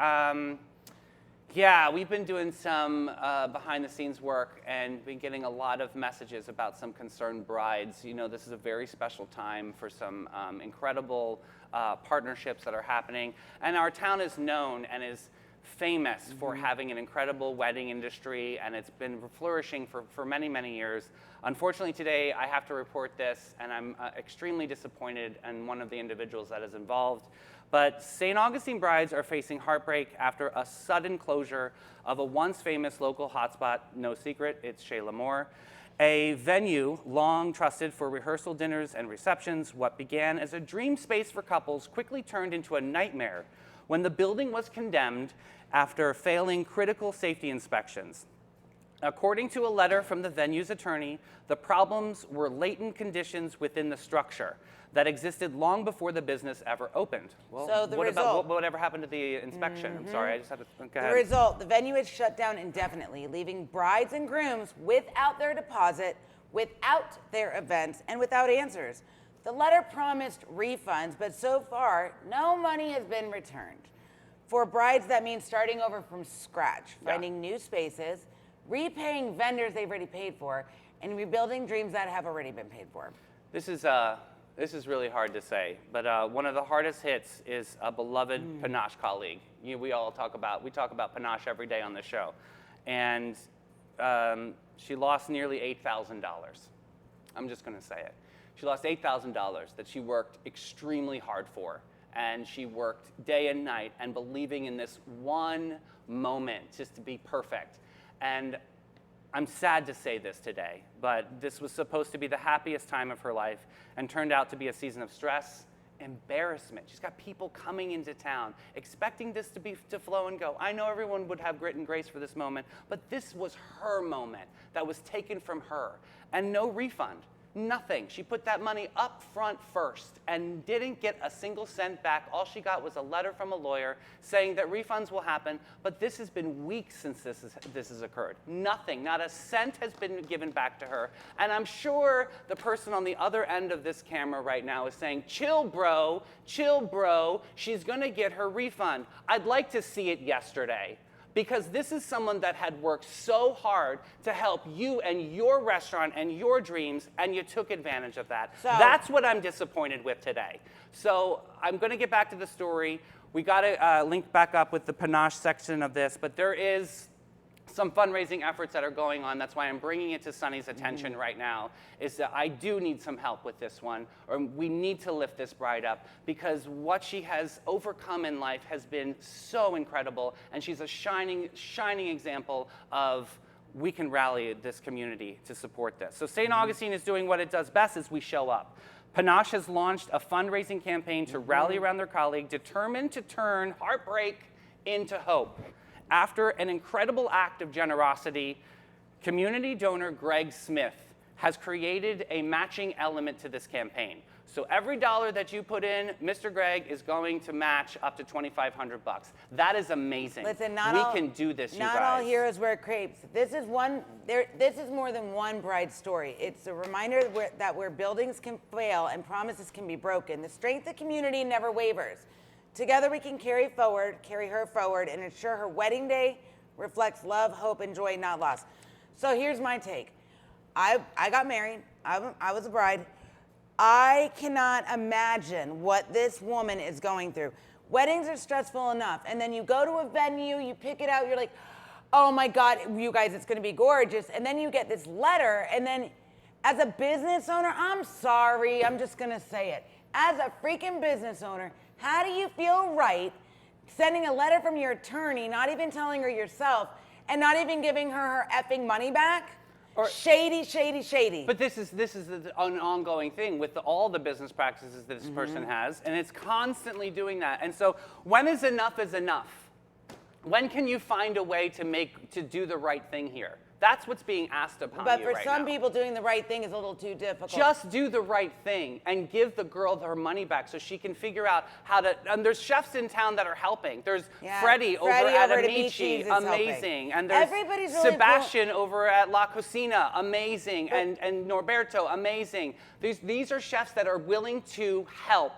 Yeah, we've been doing some behind-the-scenes work and been getting a lot of messages about some concerned brides. You know, this is a very special time for some incredible partnerships that are happening. And our town is known and is famous for having an incredible wedding industry, and it's been flourishing for many, many years. Unfortunately, today I have to report this, and I'm extremely disappointed in one of the individuals that is involved. But St. Augustine brides are facing heartbreak after a sudden closure of a once famous local hotspot. No secret, it's Chez L'Amour, a venue long trusted for rehearsal dinners and receptions. What began as a dream space for couples quickly turned into a nightmare when the building was condemned after failing critical safety inspections. According to a letter from the venue's attorney, the problems were latent conditions within the structure that existed long before the business ever opened. Well, So the what result- whatever happened to the inspection? I'm sorry, I just had to go The ahead. result, the venue is shut down indefinitely, leaving brides and grooms without their deposit, without their events, and without answers. The letter promised refunds, but so far, no money has been returned. For brides, that means starting over from scratch, finding new spaces, repaying vendors they've already paid for, and rebuilding dreams that have already been paid for. This is really hard to say, but one of the hardest hits is a beloved Panache colleague. We talk about Panache every day on the show, and she lost nearly $8,000. I'm just going to say it. She lost $8,000 that she worked extremely hard for, and she worked day and night and believing in this one moment just to be perfect. And I'm sad to say this today, but this was supposed to be the happiest time of her life and turned out to be a season of stress, embarrassment. She's got people coming into town expecting this to flow and go. I know everyone would have grit and grace for this moment, but this was her moment that was taken from her, and no refund. Nothing. She put that money up front first and didn't get a single cent back. All she got was a letter from a lawyer saying that refunds will happen, but this has been weeks since this has occurred. Nothing, not a cent has been given back to her. And I'm sure the person on the other end of this camera right now is saying, chill, bro, she's gonna get her refund. I'd like to see it yesterday. Because this is someone that had worked so hard to help you and your restaurant and your dreams, and you took advantage of that. So, that's what I'm disappointed with today. So I'm going to get back to the story. We got to link back up with the panache section of this, but there is some fundraising efforts that are going on. That's why I'm bringing it to Sunny's attention right now, is that I do need some help with this one, or we need to lift this bride up, because what she has overcome in life has been so incredible, and she's a shining example of we can rally this community to support this. So St. Augustine is doing what it does best, is we show up. Panache has launched a fundraising campaign to rally around their colleague, determined to turn heartbreak into hope. After an incredible act of generosity, community donor Greg Smith has created a matching element to this campaign. So every dollar that you put in, Mr. Greg is going to match up to $2,500. That is amazing. Listen, we can do this, you guys. Not all heroes wear crepes. This is more than one bride story. It's a reminder that where buildings can fail and promises can be broken, the strength of community never wavers. Together we can carry her forward, and ensure her wedding day reflects love, hope, and joy, not loss. So here's my take. I got married. I was a bride. I cannot imagine what this woman is going through. Weddings are stressful enough, and then you go to a venue, you pick it out, you're like, oh my God, you guys, it's gonna be gorgeous. And then you get this letter, and then as a business owner, I'm sorry, I'm just gonna say it. As a freaking business owner, how do you feel right sending a letter from your attorney, not even telling her yourself, and not even giving her effing money back? Or shady, shady, shady. But this is an ongoing thing with all the business practices that this person has, and it's constantly doing that. And so when is enough? When can you find a way to do the right thing here? That's what's being asked upon you right now. But for some people, doing the right thing is a little too difficult. Just do the right thing and give the girl her money back so she can figure out how to. And there's chefs in town that are helping. There's Freddie over at Amici, amazing. And there's everybody's really Sebastian over at La Cucina, amazing. And Norberto, amazing. These are chefs that are willing to help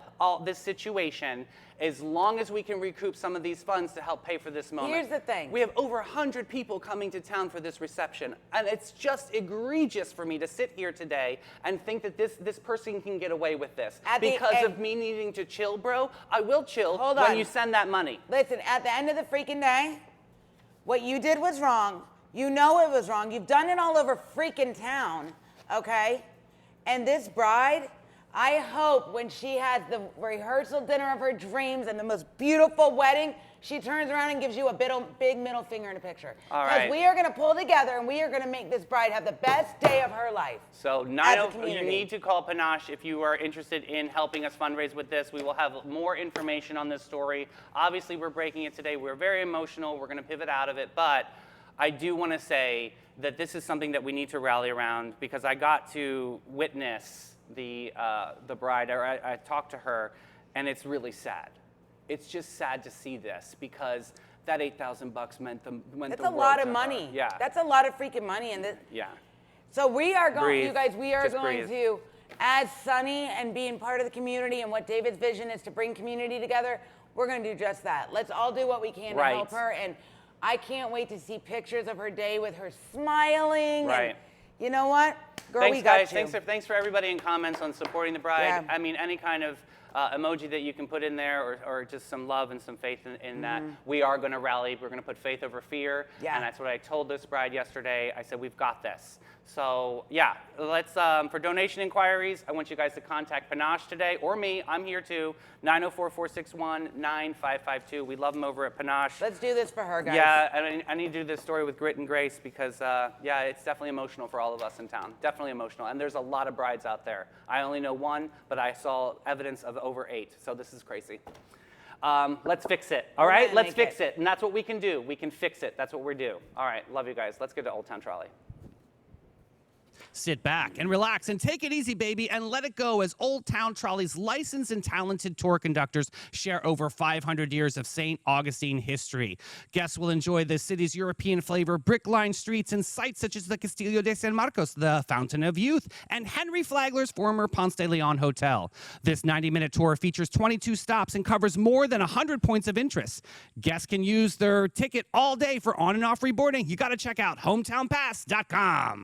this situation, as long as we can recoup some of these funds to help pay for this moment. Here's the thing. We have over 100 people coming to town for this reception, and it's just egregious for me to sit here today and think that this person can get away with this. Because of me needing to chill, bro. I will chill when you send that money. Listen, at the end of the freaking day, what you did was wrong. You know it was wrong. You've done it all over freaking town, okay? And this bride, I hope when she has the rehearsal dinner of her dreams and the most beautiful wedding, she turns around and gives you a big middle finger in a picture. All right. Because we are going to pull together and we are going to make this bride have the best day of her life. So you need to call Panache if you are interested in helping us fundraise with this. We will have more information on this story. Obviously, we're breaking it today. We're very emotional. We're going to pivot out of it. But I do want to say that this is something that we need to rally around, because I got to witness the bride, or I talked to her, and it's really sad. It's just sad to see this, because that $8,000 meant the world That's a lot of to money. her. Yeah. That's a lot of freaking money. And yeah. So we are going, Breathe. you guys, we are Just going breathe. to, as Sunny and being part of the community and what David's vision is to bring community together, we're going to do just that. Let's all do what we can to help her. And I can't wait to see pictures of her day with her smiling. Right. And you know what? Girl, Thanks, we got guys. you. Thanks for everybody in comments on supporting the bride. Yeah. I mean, any kind of emoji that you can put in there, or just some love and some faith in that. We are going to rally. We're going to put faith over fear. Yeah. And that's what I told this bride yesterday. I said, we've got this. So yeah, let's, for donation inquiries, I want you guys to contact Panache today, or me. I'm here too, 904-461-9552. We love them over at Panache. Let's do this for her, guys. Yeah, and I need to do this story with grit and grace, because, yeah, it's definitely emotional for all of us in town. Definitely emotional. And there's a lot of brides out there. I only know one, but I saw evidence of over 8. So this is crazy. Let's fix it, all right? Let's fix it. And that's what we can do. We can fix it. That's what we do. All right, love you guys. Let's get to Old Town Trolley. Sit back and relax and take it easy, baby, and let it go as Old Town Trolley's licensed and talented tour conductors share over 500 years of St. Augustine history. Guests will enjoy the city's European flavor, brick-lined streets, and sites such as the Castillo de San Marcos, the Fountain of Youth, and Henry Flagler's former Ponce de Leon Hotel. This 90-minute tour features 22 stops and covers more than 100 points of interest. Guests can use their ticket all day for on and off reboarding. You got to check out hometownpass.com.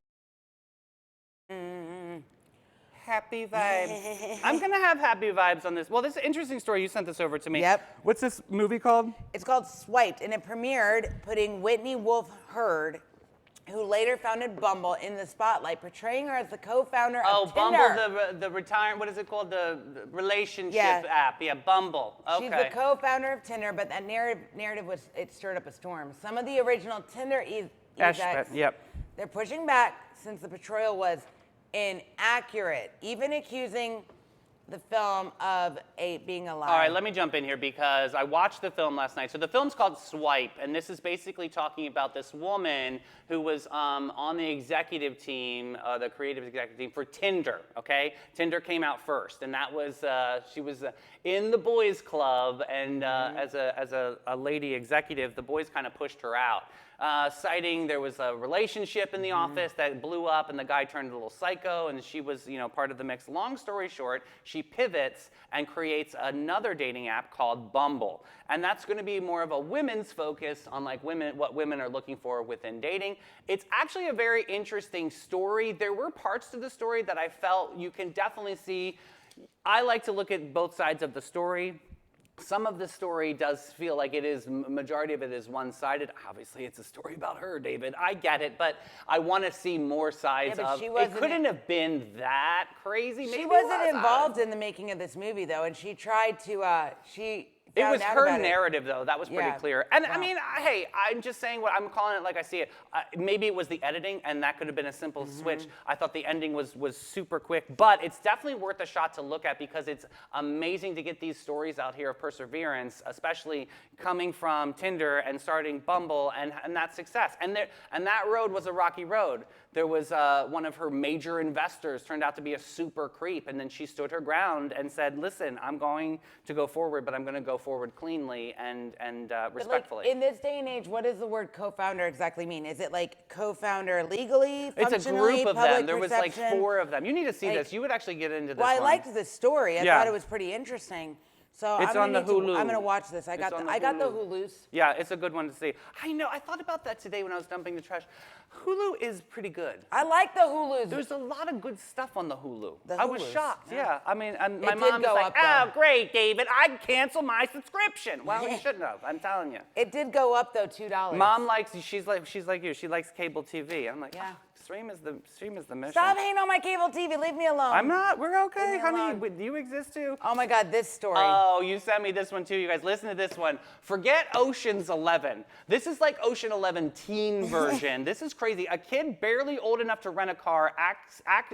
Happy vibes. I'm gonna have happy vibes on this. Well, this is an interesting story. You sent this over to me. Yep. What's this movie called? It's called Swiped, and it premiered putting Whitney Wolfe Herd, who later founded Bumble, in the spotlight, portraying her as the co-founder of Tinder. Bumble, the retirement. What is it called? The relationship Yeah. app. Yeah, Bumble. Okay. She's the co-founder of Tinder, but that narrative it stirred up a storm. Some of the original Tinder execs, Yep. they're pushing back since the portrayal was inaccurate, even accusing the film of being a lie. All right, let me jump in here because I watched the film last night. So the film's called Swipe, and this is basically talking about this woman who was on the executive team, the creative executive team for Tinder, okay? Tinder came out first, and that was, she was in the boys club, and as a lady executive, the boys kind of pushed her out. Citing there was a relationship in the office that blew up and the guy turned a little psycho and she was, part of the mix. Long story short, she pivots and creates another dating app called Bumble. And that's going to be more of a women's focus on like what women are looking for within dating. It's actually a very interesting story. There were parts to the story that I felt you can definitely see. I like to look at both sides of the story. Some of the story does feel like it is, majority of it is one-sided. Obviously, it's a story about her, David. I get it, but I want to see more sides of it. It couldn't have been that crazy. Maybe She wasn't involved in the making of this movie, though, and she tried to, It was out her about narrative, though. That was pretty Yeah. clear. And Wow. I mean, hey, I'm just saying what I'm calling it like I see it. Maybe it was the editing, and that could have been a simple switch. I thought the ending was super quick, but it's definitely worth a shot to look at because it's amazing to get these stories out here of perseverance, especially coming from Tinder and starting Bumble and that success. And that road was a rocky road. There was one of her major investors turned out to be a super creep, and then she stood her ground and said, "Listen, I'm going to go forward, but I'm going to go forward cleanly and respectfully." Like, in this day and age, what does the word co-founder exactly mean? Is it like co-founder legally, It's a functionally, group of public them. There was like perception? 4 of them. You need to see Like- this. You would actually get into this Well, I one. liked the story. I Yeah. thought it was pretty interesting. So It's I'm on the Hulu. I'm gonna watch this. I It's got on the, the I got the Hulu. Hulus. Yeah, it's a good one to see. I know. I thought about that today when I was dumping the trash. Hulu is pretty good. I like the Hulus. There's a lot of good stuff on the Hulu. The I was Hulus, shocked. yeah. Yeah. I mean, and my It did mom was go like, up, "Oh, though. great, David. I'd cancel my subscription." Well, you shouldn't have. I'm telling you. It did go up though, $2. Mom likes. She's like you. She likes cable TV. I'm like, Yeah. "Ah, stream is the mission. Stop hating on my cable TV. Leave me alone. I'm not. We're okay, Leave me honey. alone. You exist too. Oh my God, this story. Oh, you sent me this one too, you guys. Listen to this one. Forget Ocean's 11. This is like Ocean 11 teen version. This is crazy. A kid barely old enough to rent a car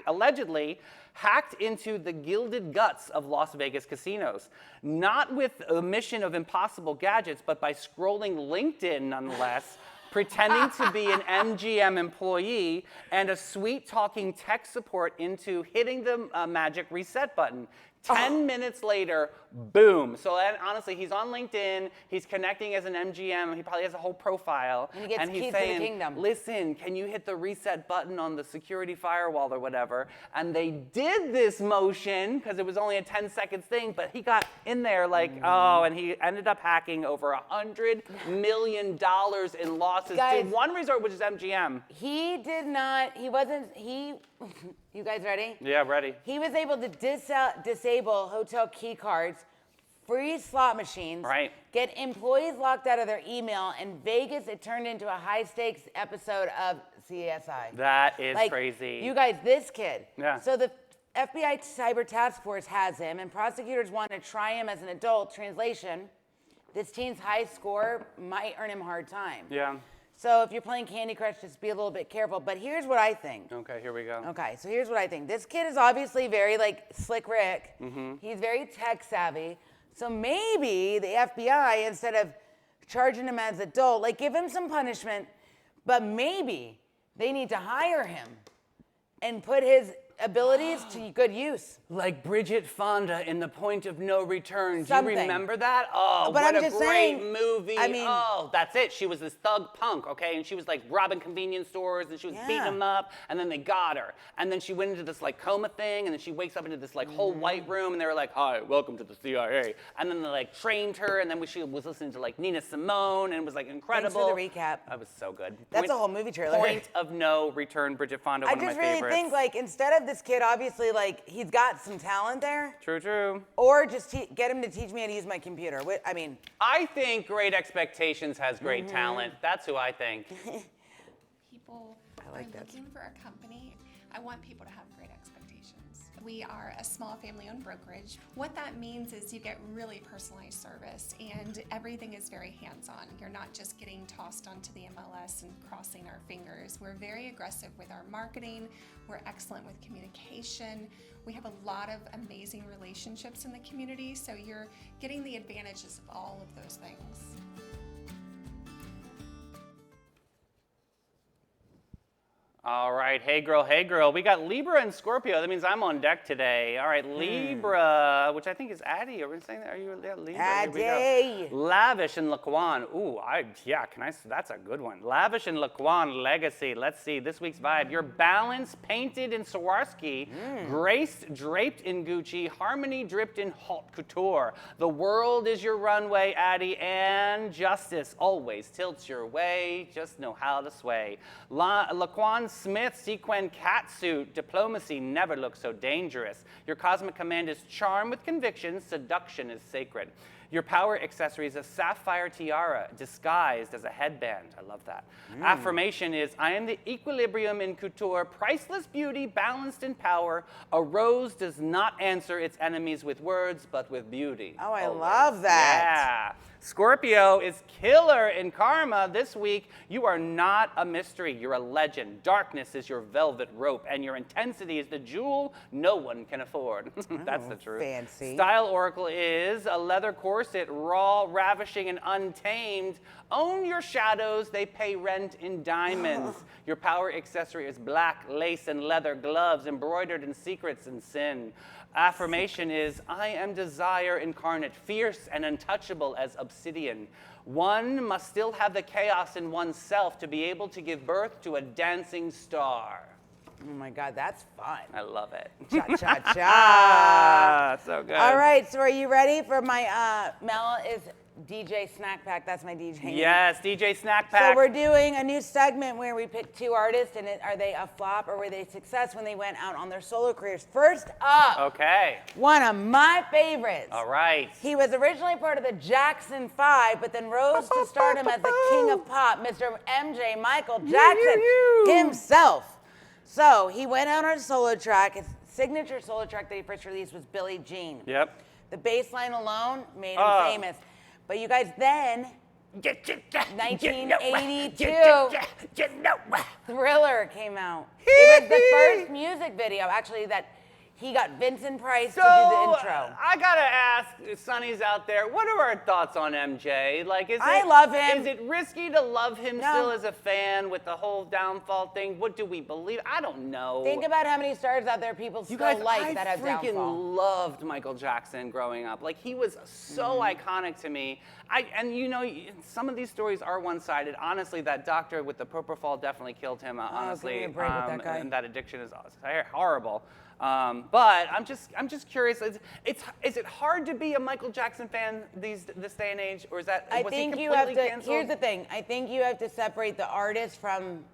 allegedly hacked into the gilded guts of Las Vegas casinos. Not with a mission of impossible gadgets, but by scrolling LinkedIn nonetheless. Pretending to be an MGM employee and a sweet-talking tech support into hitting the magic reset button. 10 minutes later, boom. So honestly, he's on LinkedIn. He's connecting as an MGM. He probably has a whole profile. And he gets he's keys to the saying, kingdom. "Listen, can you hit the reset button on the security firewall or whatever?" And they did this motion because it was only a 10-second thing, but he got in there like, and he ended up hacking over $100 million in losses Guys. to one resort, which is MGM. He did not. He wasn't. He. You guys ready? Yeah, ready. He was able to disable hotel key cards, free slot machines, Right. get employees locked out of their email. In Vegas, it turned into a high-stakes episode of CSI. That is Like, crazy. You guys, this kid. Yeah. So the FBI Cyber Task Force has him, and prosecutors want to try him as an adult. Translation: this teen's high score might earn him a hard time. Yeah. So if you're playing Candy Crush, just be a little bit careful. But here's what I think. Okay, here we go. Okay, so here's what I think. This kid is obviously very like Slick Rick. Mm-hmm. He's very tech savvy. So maybe the FBI, instead of charging him as adult, like give him some punishment, but maybe they need to hire him and put his abilities to good use. Like Bridget Fonda in The Point of No Return. Do Something. you remember that? Oh, But what I'm a just great saying, movie. I mean- oh, that's it. She was this thug punk, okay? And she was like robbing convenience stores and she was beating Yeah. them up. And then they got her. And then she went into this like coma thing. And then she wakes up into this like whole white room. And they were like, hi, welcome to the CIA. And then they like trained her. And then she was listening to like Nina Simone and it was like incredible. the recap. That was so good. That's a whole movie trailer. Point of No Return, Bridget Fonda, I one of my just really favorites. think like instead of this kid, obviously like he's got some talent there, True, true. or just get him to teach me how to use my computer. I mean, I think Great Expectations has great Mm-hmm. talent. That's who I think. People like are that. looking for a company. I want people to have great expectations. We are a small family-owned brokerage. What that means is you get really personalized service and everything is very hands-on. You're not just getting tossed onto the MLS and crossing our fingers. We're very aggressive with our marketing. We're excellent with communication. We have a lot of amazing relationships in the community, so you're getting the advantages of all of those things. All right, hey girl. We got Libra and Scorpio. That means I'm on deck today. All right, Libra, which I think is Addie. Are we saying that? Are you Libra? Here we go. Addie. Lavish and Laquan. Ooh, that's a good one. Lavish and Laquan legacy. Let's see, this week's vibe. Your balance painted in Swarovski, grace draped in Gucci, harmony dripped in haute couture. The world is your runway, Addie, and justice always tilts your way. Just know how to sway. Laquan Smith sequin catsuit. Diplomacy never looks so dangerous. Your cosmic command is charm with conviction. Seduction is sacred. Your power accessory is a sapphire tiara disguised as a headband. I love that. Affirmation is, I am the equilibrium in couture, priceless beauty, balanced in power. A rose does not answer its enemies with words, but with beauty. Oh, I Always. love that. Yeah. Scorpio is killer in karma this week. You are not a mystery. You're a legend. Darkness is your velvet rope, and your intensity is the jewel no one can afford. That's the truth. fancy. Style oracle is a leather corset, raw, ravishing, and untamed. Own your shadows. They pay rent in diamonds. Your power accessory is black lace and leather gloves embroidered in secrets and sin. Affirmation is, I am desire incarnate, fierce and untouchable as obsidian. One must still have the chaos in oneself to be able to give birth to a dancing star. Oh my God, that's fun. I love it. Cha-cha-cha. Ah, so good. All right, so are you ready for my, Mel is DJ Snack Pack. That's my DJ name. Yes, DJ Snack Pack. So we're doing a new segment where we pick two artists, and are they a flop or were they a success when they went out on their solo careers? First up, Okay. one of my favorites. All right. He was originally part of the Jackson 5, but then rose to stardom as the king of pop, Mr. MJ Michael Jackson himself. So he went out on a solo track. His signature solo track that he first released was Billie Jean. Yep. The bass line alone made him famous. But you guys, then 1982, Thriller came out. It was the first music video, actually, that he got Vincent Price to do the intro. I gotta ask, Sonny's out there, what are our thoughts on MJ? Like, I love him. Is it risky to love him No. still as a fan with the whole downfall thing? What do we believe? I don't know. Think about how many stars out there people You still guys, like that have I freaking downfall. loved Michael Jackson growing up. Like, he was so iconic to me. And you know, some of these stories are one-sided. Honestly, that doctor with the propofol definitely killed him. Honestly, give me a break with that guy. and that addiction is horrible. But I'm just curious. Is it hard to be a Michael Jackson fan this day and age, or is that I was think he you have to, completely canceled? here's the thing. I think you have to separate the artist from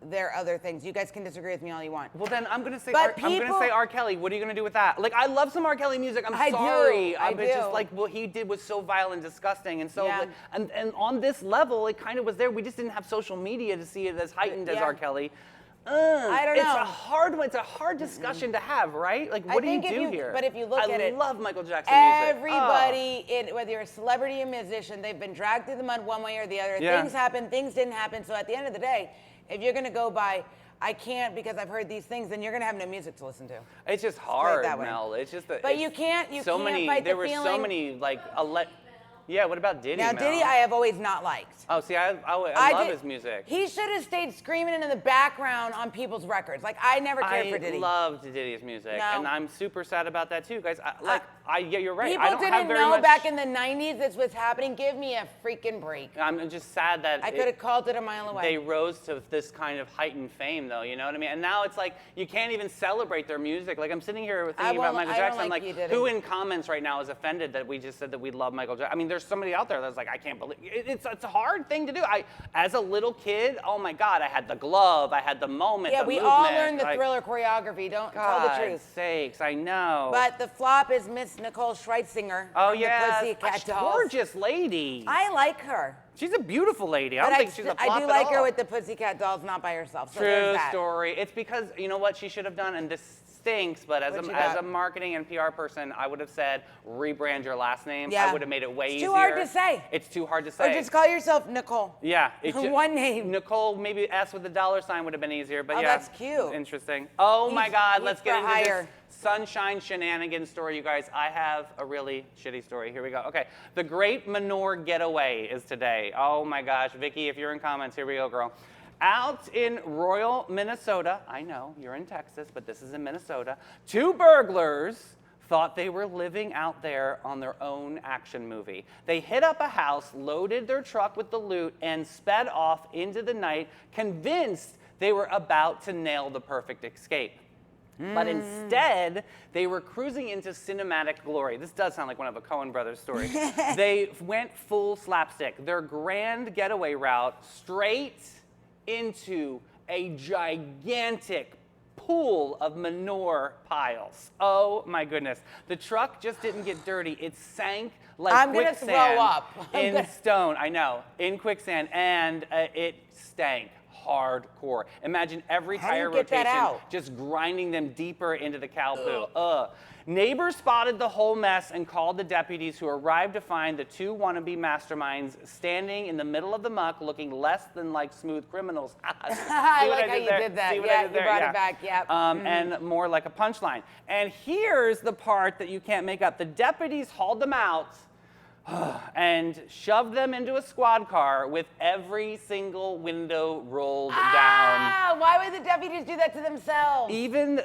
their other things. You guys can disagree with me all you want. Well, then I'm gonna say But I'm gonna say people- R. Kelly. What are you gonna do with that? Like, I love some R. Kelly music. I'm I do, sorry. I It's just do. like what he did was so vile and disgusting, and so Yeah. like, and on this level, it kind of was there. We just didn't have social media to see it as heightened as Yeah. R. Kelly. I don't It's know. a hard one. It's a hard discussion to have, right? Like, what do you think if do you- here? but if you look I at it, love Michael Jackson music. Everybody, whether you're a celebrity or musician, they've been dragged through the mud one way or the other. Yeah. Things happen, things didn't happen. So at the end of the day, if you're gonna go by, I can't because I've heard these things, then you're gonna have no music to listen to. It's just hard, that way. Mel. It's just that. But you can't so fight many. the There were so feeling. many like Yeah, what about Diddy, Now, Mel? Diddy, I have always not liked. Oh, see, I love did- his music. He should have stayed screaming in the background on people's records. Like, I never cared for Diddy. I loved Diddy's music, No. and I'm super sad about that too, guys. Yeah, you're right. I People don't have didn't very know much. back in the 90s this was happening. Give me a freaking break. I'm just sad that I could have called it a mile away. they rose to this kind of heightened fame, though. You know what I mean? And now it's like you can't even celebrate their music. Like I'm sitting here thinking about Michael I don't Jackson. I'm like like, you, Diddy. who in comments right now is offended that we just said that we love Michael Jackson? I mean, there's somebody out there that's like, I can't believe it's a hard thing to do. As a little kid, oh my God, I had the glove, I had the moment. Yeah, the we movement, all learned the like, Thriller choreography. Don't tell the God's truth. sakes, I know. But the flop is Miss Nicole Schweitzinger. oh from yeah, the Pussycat a Dolls. gorgeous lady. I like her. She's a beautiful lady. I But don't think she's a flop I do at like all. her with the Pussycat Dolls, not by herself. So True there's that. story. It's because you know what she should have done, and this stinks. But as What you as got? a marketing and PR person, I would have said rebrand your last name. Yeah. I would have made it way It's easier. too hard to say. It's too hard to Or say. just call yourself Nicole. Yeah. One name. Nicole, maybe S with a $sign would have been easier. But Oh, yeah. that's cute. Interesting. Oh my He's- God. he's Let's get for into hire. this sunshine shenanigans story, you guys. I have a really shitty story. Here we go. Okay. The Great Manure Getaway is today. Oh my gosh. Vicky, if you're in comments, here we go, girl. Out in Royal, Minnesota, I know you're in Texas, but this is in Minnesota, 2 burglars thought they were living out there on their own action movie. They hit up a house, loaded their truck with the loot, and sped off into the night, convinced they were about to nail the perfect escape. But instead, they were cruising into cinematic glory. This does sound like one of a Coen Brothers story. They went full slapstick. Their grand getaway route straight into a gigantic pool of manure piles. Oh my goodness. The truck just didn't get dirty. It sank like I'm gonna quicksand throw up. in stone. I know, in quicksand, and it stank hardcore. Imagine every How do you tire get that rotation out? just grinding them deeper into the cow poo. Ugh. Neighbors spotted the whole mess and called the deputies, who arrived to find the 2 wannabe masterminds standing in the middle of the muck, looking less than like smooth criminals. I like how you did that. See what Yeah, I did you there? brought it back, yep. And more like a punchline. And here's the part that you can't make up. The deputies hauled them out and shoved them into a squad car with every single window rolled down. Ah, why would the deputies do that to themselves? Even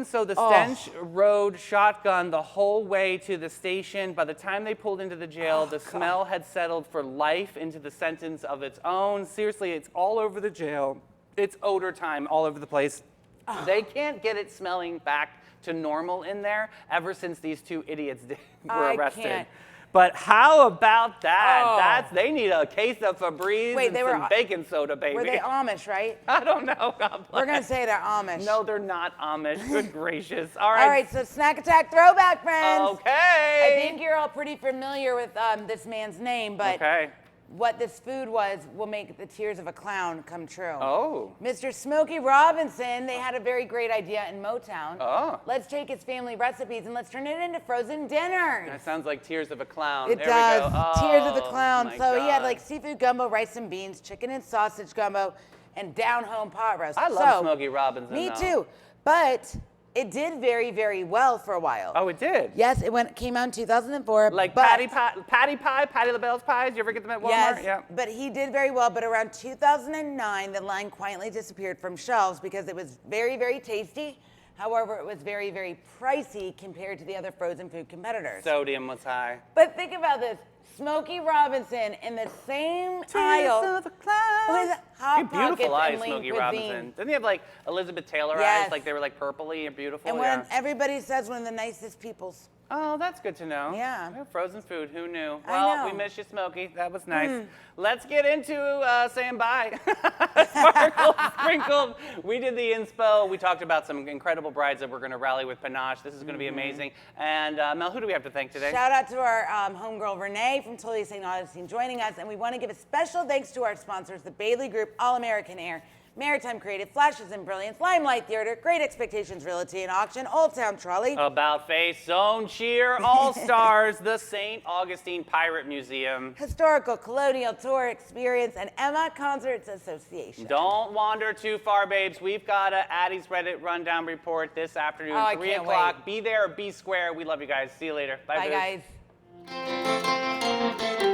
so, the stench rode shotgun the whole way to the station. By the time they pulled into the jail, the smell had settled for life into the sentence of its own. Seriously, it's all over the jail. It's odor time all over the place. They can't get it smelling back to normal in there ever since these 2 idiots were I arrested. can't. But how about that? Oh. They need a case of Febreze Wait, and they some were- baking soda, baby. Were they Amish, right? I don't know. God We're gonna bless. say they're Amish. No, they're not Amish. Good gracious. All right. All right, so Snack Attack Throwback, friends. Okay. I think you're all pretty familiar with this man's name, but Okay. what this food was will make the tears of a clown come true. Oh. Mr. Smokey Robinson, they had a very great idea in Motown. Oh. Let's take his family recipes and let's turn it into frozen dinners. That sounds like Tears of a Clown. It there does. We go. Tears of the Oh, Clown. my So he had God. like seafood gumbo, rice and beans, chicken and sausage gumbo, and down home pot roast. I love So, Smokey Robinson. Me though. too. But it did very, very well for a while. Oh, it did. Yes, it came out in 2004. Like but, Patty Pie, Patty LaBelle's pies. You ever get them at Walmart? Yes, Yeah. but he did very well. But around 2009, the line quietly disappeared from shelves because it was very, very tasty. However, it was very, very pricey compared to the other frozen food competitors. Sodium was high. But think about this. Smokey Robinson in the same aisle of a Clown. with Hot You Pockets beautiful eyes, and Lean Smokey Cuisine. Robinson. Didn't he have like Elizabeth Taylor Yes. eyes? Like they were like purpley and beautiful. And when everybody says one of the nicest peoples. Oh, that's good to know. Yeah. Frozen food, who knew? I Well, know. we miss you, Smokey. That was nice. Let's get into saying bye. Sparkle, sprinkled. We did the inspo. We talked about some incredible brides that we're going to rally with Panache. This is going to be amazing. And Mel, who do we have to thank today? Shout out to our homegirl Renee from Totally St. Augustine joining us. And we want to give a special thanks to our sponsors, the Bailey Group, All American Air, Maritime Creative, Flashes and Brilliance, Limelight Theater, Great Expectations Realty and Auction, Old Town Trolley. About Face, Zone Cheer, All Stars, the St. Augustine Pirate Museum. Historical Colonial Tour Experience, and Emma Concerts Association. Don't wander too far, babes. We've got a Addie's Reddit Rundown Report this afternoon, Oh, I 3 can't o'clock. wait. Be there or be square. We love you guys. See you later. Bye, Bye, babes. guys. Bye.